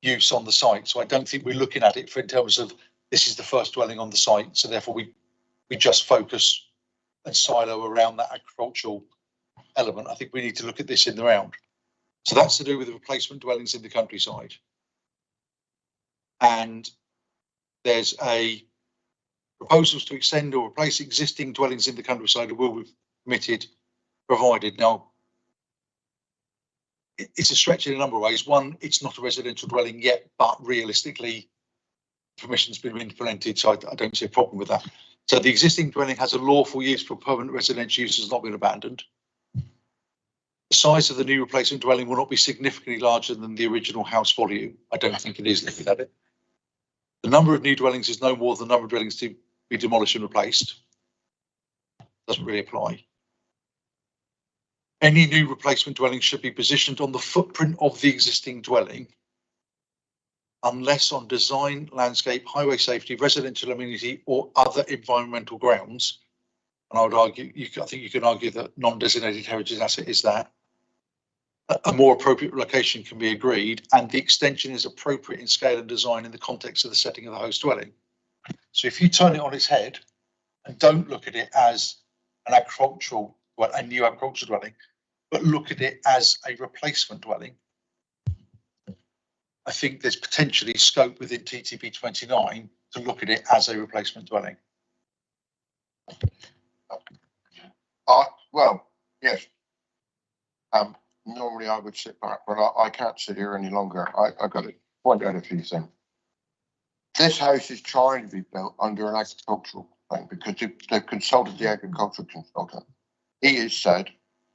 use on the site. So I don't think we're looking at it in terms of this is the first dwelling on the site, so therefore we just focus and silo around that agricultural element. I think we need to look at this in the round. So that's to do with the replacement dwellings in the countryside. And there's a proposals to extend or replace existing dwellings in the countryside will be permitted, provided. Now, it's a stretch in a number of ways. One, it's not a residential dwelling yet, but realistically, permission's been implemented, so I don't see a problem with that. So the existing dwelling has a lawful use for permanent residential use, has not been abandoned. The size of the new replacement dwelling will not be significantly larger than the original house volume. I don't think it is, looking at it. The number of new dwellings is no more than the number of dwellings to be demolished and replaced. Doesn't really apply. Any new replacement dwelling should be positioned on the footprint of the existing dwelling, unless on design, landscape, highway safety, residential amenity, or other environmental grounds. And I would argue, I think you can argue that non-designated heritage asset is that. A more appropriate location can be agreed, and the extension is appropriate in scale and design in the context of the setting of the host dwelling. So if you turn it on its head and don't look at it as an agricultural, well, a new agricultural dwelling, but look at it as a replacement dwelling, I think there's potentially scope within TTP 29 to look at it as a replacement dwelling. Well, yes. Normally I would sit back, but I can't sit here any longer. I've got to point out a few things. This house is trying to be built under an agricultural thing because they've consulted the agricultural consultant. He has said,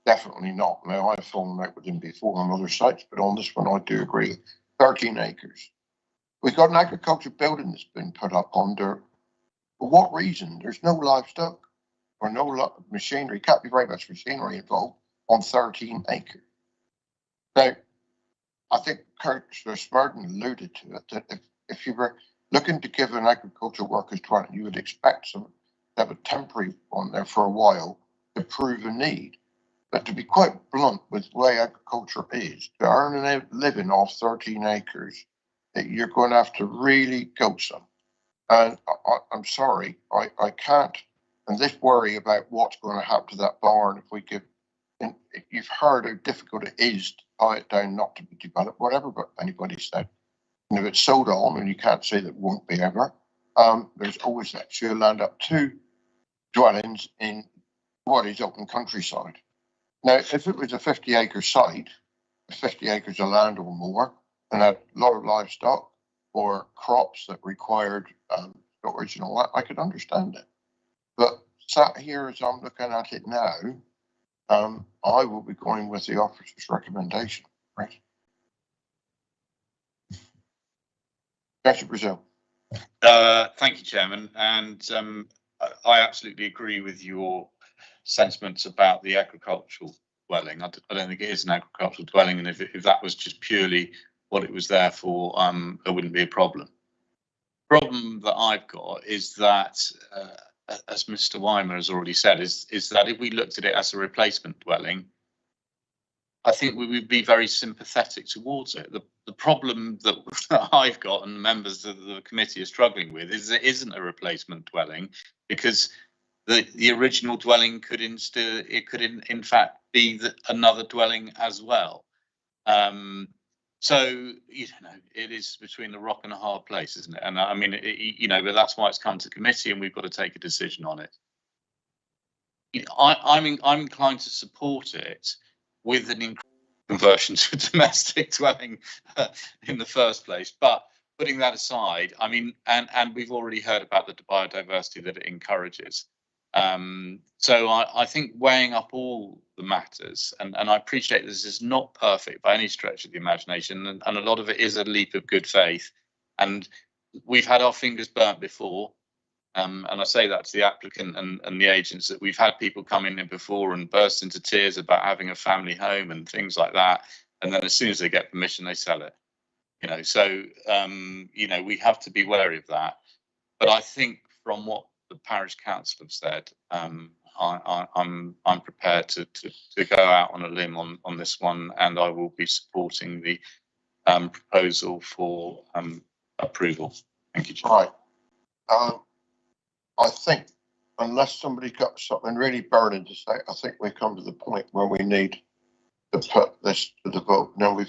definitely not. Now, I've fallen out with him before on other sites, but on this one I do agree. 13 acres. We've got an agricultural building that's been put up under, for what reason? There's no livestock or no machinery, can't be very much machinery involved on 13 acres. Now, I think Councillor Smerdon alluded to it, that if you were looking to give an agricultural workers dwelling, you would expect some to have a temporary one there for a while to prove a need. But to be quite blunt with the way agriculture is, to earn a living off 13 acres, you're going to have to really go some. And I'm sorry, I can't. And this worry about what's going to happen to that barn if we give, and you've heard how difficult it is to tie it down, not to be developed, whatever, but anybody said. And if it's sold on, and you can't say that won't be ever, there's always that she'll land up 2 dwellings in what is open countryside. Now, if it was a 50-acre site, 50 acres of land or more, and had a lot of livestock or crops that required storage and all that, I could understand it. But sat here as I'm looking at it now, I will be going with the officer's recommendation. Right. Councillor Brazil. Thank you, Chairman. And I absolutely agree with your sentiments about the agricultural dwelling. I don't think it is an agricultural dwelling, and if that was just purely what it was there for, there wouldn't be a problem. The problem that I've got is that, as Mr. Weimer has already said, is that if we looked at it as a replacement dwelling, I think we would be very sympathetic towards it. The problem that I've got and members of the committee are struggling with is it isn't a replacement dwelling, because the original dwelling could in fact be another dwelling as well. So, you know, it is between a rock and a hard place, isn't it? And I mean, you know, but that's why it's come to committee and we've got to take a decision on it. You know, I'm inclined to support it with an conversion to a domestic dwelling in the first place. But putting that aside, I mean, and we've already heard about the biodiversity that it encourages. So I think weighing up all the matters, and I appreciate this is not perfect by any stretch of the imagination, and a lot of it is a leap of good faith. And we've had our fingers burnt before. And I say that to the applicant and the agents, that we've had people come in before and burst into tears about having a family home and things like that. And then as soon as they get permission, they sell it. You know, so, you know, we have to be wary of that. But I think from what the parish council have said, I'm prepared to go out on a limb on this one, and I will be supporting the proposal for approval. Thank you, Chair. Right. I think unless somebody got something really burning to say, I think we've come to the point where we need to put this to the vote. Now the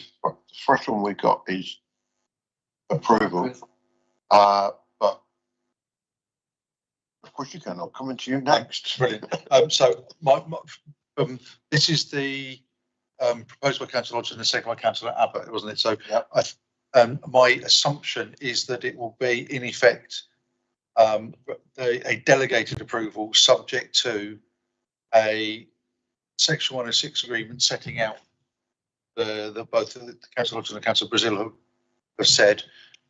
first one we got is approval. But of course you can. I'll come into you next. Brilliant. So this is the proposed by Councillor Hodgson and second by Councillor Abbott, wasn't it? So my assumption is that it will be in effect a delegated approval subject to a Section 106 agreement setting out the both the Councillor Hodgson and Councillor Brazil have said,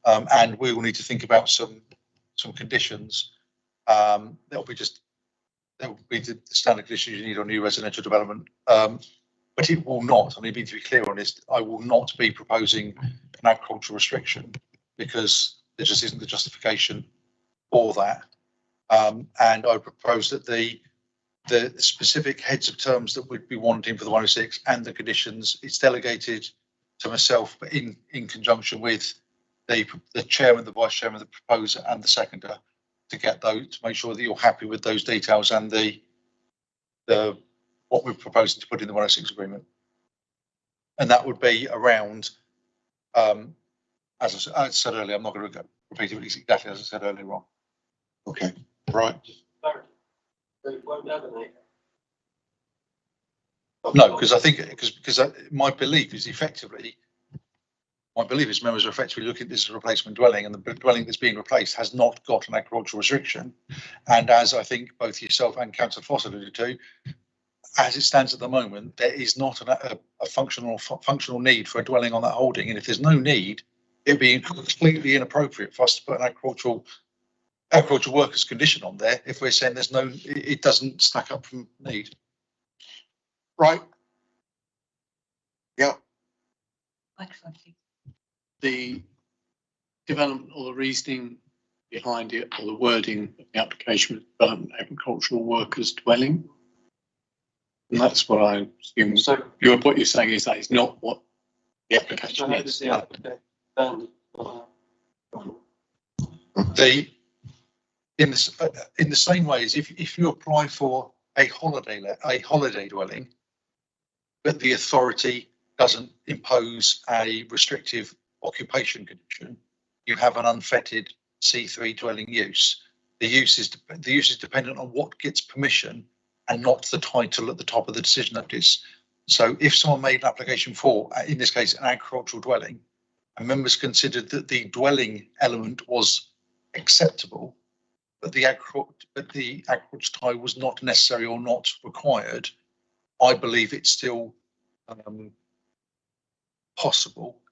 and we will need to think about some conditions. There will be the standard conditions you need on new residential development, but it will not. I mean, to be clear on this, I will not be proposing an agricultural restriction because there just isn't the justification for that. And I propose that the specific heads of terms that we'd be wanting for the 106 and the conditions, it's delegated to myself, but in conjunction with the chairman, the vice chairman, the proposer, and the seconder, to get those, to make sure that you're happy with those details and the what we're proposing to put in the 106 agreement. And that would be around, as I said earlier, I'm not going to repeat it exactly as I said earlier on. Okay, right. No, because I think because my belief is members are effectively looking at this as a replacement dwelling, and the dwelling that's being replaced has not got an agricultural restriction. And as I think both yourself and Councillor Foss alluded to, as it stands at the moment, there is not a functional need for a dwelling on that holding. And if there's no need, it'd be completely inappropriate for us to put an agricultural workers condition on there if we're saying there's no, it doesn't stack up from need. Right. Yeah. The development or the reasoning behind it, or the wording of the application of development agricultural workers dwelling. And that's what I assume. So what you're saying is that is not what the application is. In the same way as if you apply for a holiday dwelling, but the authority doesn't impose a restrictive occupation condition, you have an unfettered C3 dwelling use. The use is dependent on what gets permission and not the title at the top of the decision notice. So if someone made an application for, in this case, an agricultural dwelling, and members considered that the dwelling element was acceptable, but the agricultural tie was not necessary or not required, I believe it's still possible,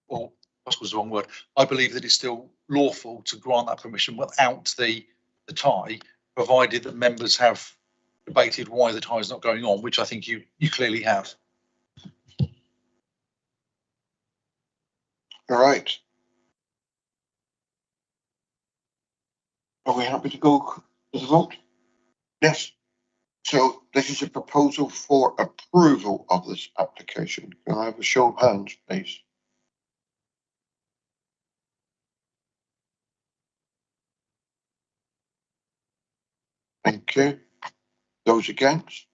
or possible is the wrong word. I believe that it's still lawful to grant that permission without the tie, provided that members have debated why the tie is not going on, which I think you clearly have. All right. Are we happy to go to the vote? Yes. So this is a proposal for approval of this application. Can I have a show of hands, please? Thank you. Those against?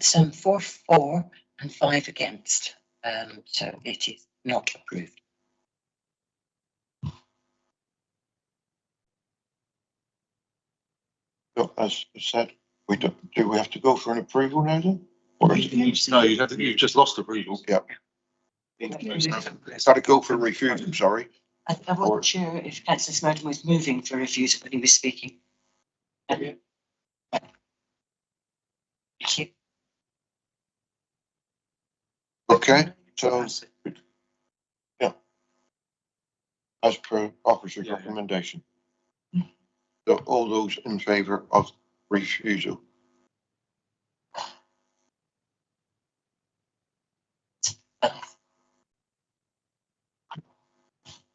Some 4 for and 5 against. So it is not approved. So as I said, do we have to go for an approval now then? Or is it? No, you've just lost approval. Yeah. It's got to go for refusal, I'm sorry. I wasn't sure if Councillor Snowden was moving for refusal when he was speaking. Thank you. Okay, so, yeah. As per officer's recommendation. So all those in favour of refusal?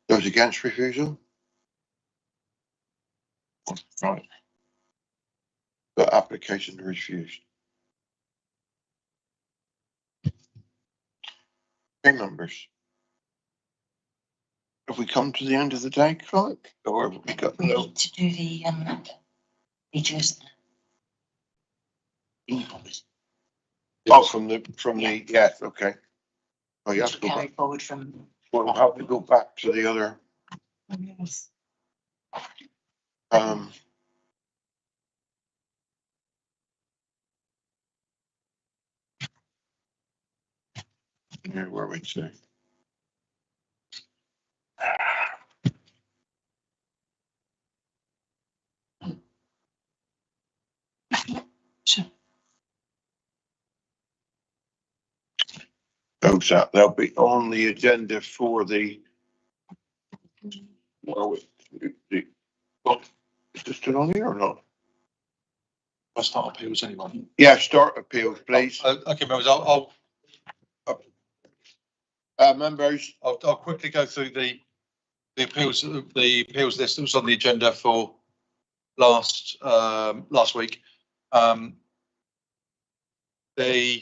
Those against refusal? Right. The application refused. Okay, members. Have we come to the end of the day, Clark? Or have we got? We need to do the Features. Invoice. Oh, from the, yeah, okay. Oh, you have Which to will go carry back. forward from. We'll have to go back to the other, Yes. um. Here, where we say. Sure. Those out, they'll be on the agenda for the. Well, is this still on here or not? I'll start appeals anyway. Yeah, start appeals, please. Okay, members, I'll Members, I'll quickly go through the appeals list that was on the agenda for last week. There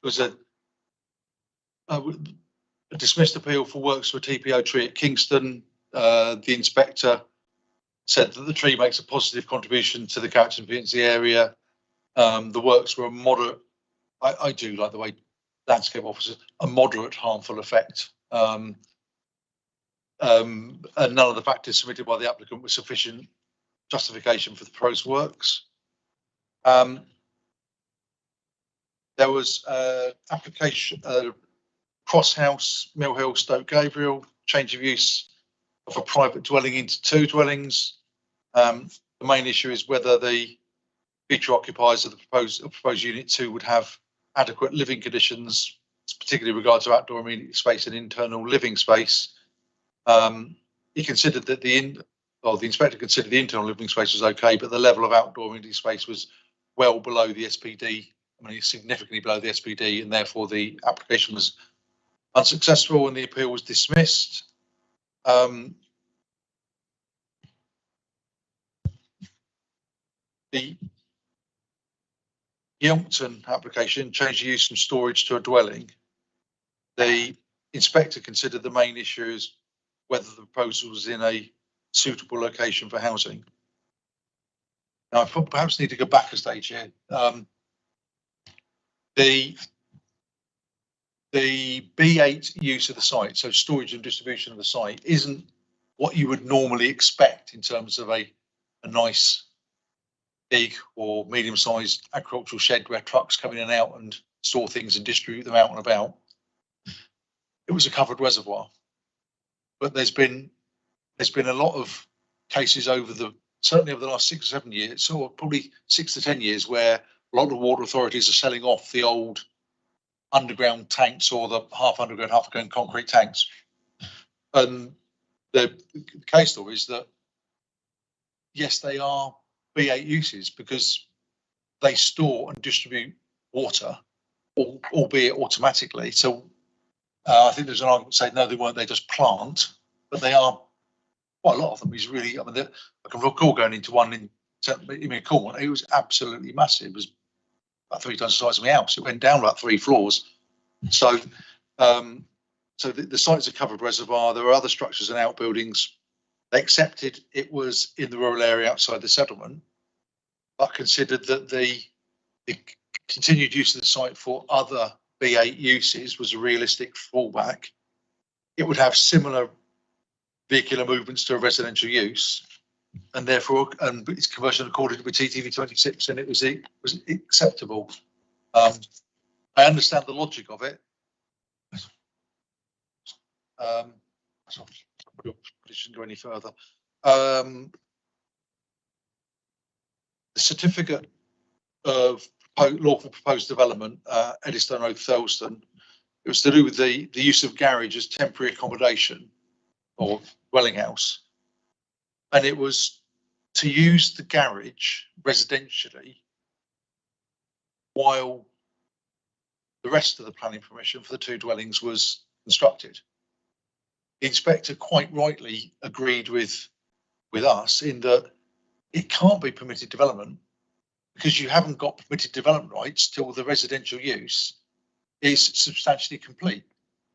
was a dismissed appeal for works for a TPO tree at Kingston. The inspector said that the tree makes a positive contribution to the character and appearance of the area. The works were a moderate. I do like the way landscape officers, a moderate harmful effect. And none of the factors submitted by the applicant were sufficient justification for the proposed works. There was application, Cross House, Mill Hill, Stoke Gabriel, change of use of a private dwelling into two dwellings. The main issue is whether the future occupiers of the proposed unit 2 would have adequate living conditions, particularly with regard to outdoor amenity space and internal living space. He considered that the inspector considered the internal living space was okay, but the level of outdoor amenity space was well below the SPD. I mean, significantly below the SPD, and therefore the application was unsuccessful and the appeal was dismissed. The Yelton application changed the use from storage to a dwelling. The inspector considered the main issue is whether the proposal was in a suitable location for housing. Now, I perhaps need to go back a stage here. The B8 use of the site, so storage and distribution of the site, isn't what you would normally expect in terms of a nice big or medium-sized agricultural shed where trucks come in and out and store things and distribute them out and about. It was a covered reservoir, but there's been a lot of cases certainly over the last 6 or 7 years, or probably 6 to 10 years, where a lot of water authorities are selling off the old underground tanks or the half underground concrete tanks. And the case story is that, yes, they are B8 uses because they store and distribute water, albeit automatically. So I think there's an argument to say, no, they weren't, they just plant, but they are, quite a lot of them is really, I mean, I can recall going into one in Cornwall. It was absolutely massive. It was about 3 times the size of my house. It went down about 3 floors. So, the site's a covered reservoir. There are other structures and outbuildings. They accepted it was in the rural area outside the settlement, but considered that the continued use of the site for other B8 uses was a realistic fallback. It would have similar vehicular movements to a residential use, and therefore, and its conversion accorded with TTV 26, and it was acceptable. I understand the logic of it. It shouldn't go any further. The certificate of lawful proposed development, Eddystone Road, Thurleston, it was to do with the use of garage as temporary accommodation or dwelling house, and it was to use the garage residentially while the rest of the planning permission for the 2 dwellings was constructed. The inspector quite rightly agreed with us in that it can't be permitted development because you haven't got permitted development rights till the residential use is substantially complete.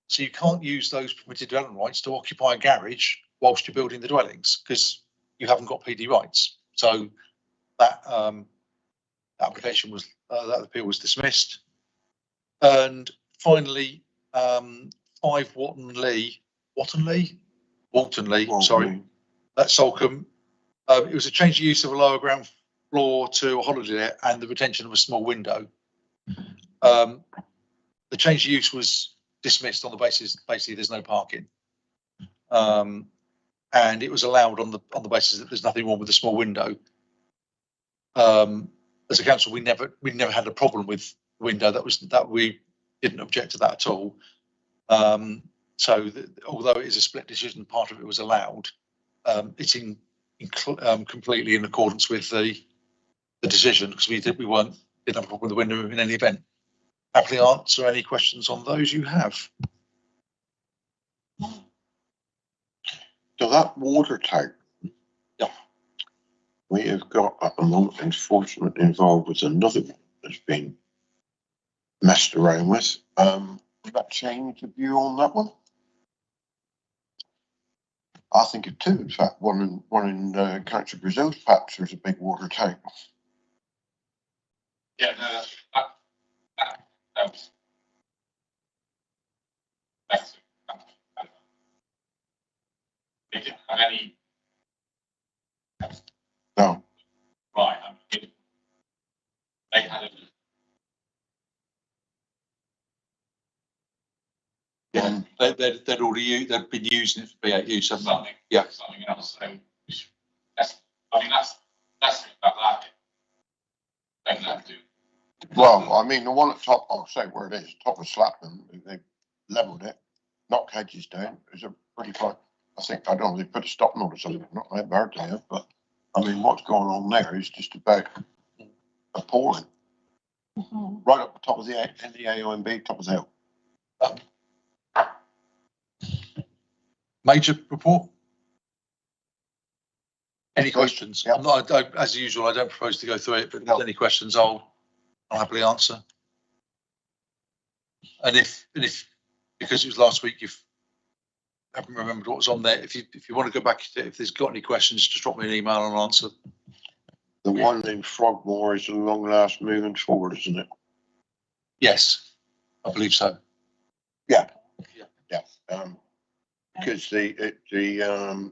So you can't use those permitted development rights to occupy a garage whilst you're building the dwellings because you haven't got PD rights. So that application was, that appeal was dismissed. And finally, 5 Walton Lee, sorry, at Salcombe. It was a change of use of a lower ground floor to a holiday let and the retention of a small window. The change of use was dismissed on the basis, basically, there's no parking. And it was allowed on the basis that there's nothing wrong with the small window. As a council, we never had a problem with the window. That we didn't object to that at all. Although it is a split decision, part of it was allowed. It's completely in accordance with the decision, because we didn't have a problem with the window in any event. Happily answer any questions on those you have. So that water tank. Yeah. We have got at the moment enforcement involved with another one that's been messed around with. Would that change the view on that one? I think it too. In fact, one in Council Brazil's patch, there's a big water tank. Yeah, no, that's they didn't have any. No. Right, they had a. Yeah, they'd already they'd been using it for BAU, so Something. Yeah. Something else, so that's about that. Don't have to. Well, I mean, the one at top, I'll say where it is, top of Slapman, they leveled it, knocked hedges down. It's a pretty fine. I think, I don't know, they put a stop notice on it, not that bad there, but I mean, what's going on there is just about appalling. Right up the top of the AOMB, top of the hill. Major report? Any Okay. questions? Yeah. As usual, I don't propose to go through it, but if there's any questions, I'll happily answer. And if because it was last week, you haven't remembered what was on there, if you want to go back, if there's got any questions, just drop me an email and I'll answer. The one in Frogmore is a long last moving forward, isn't it? Yes, I believe so. Yeah. Because the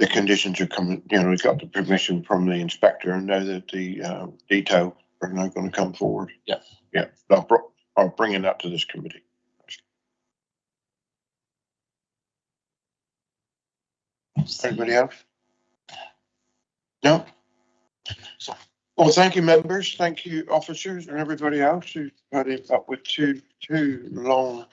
conditions are coming, we got the permission from the inspector and know that the detail are now going to come forward. Yeah. Yeah, I'm bringing that to this committee. Anybody else? No? Well, thank you, members. Thank you, officers, and everybody else who's put it up with two long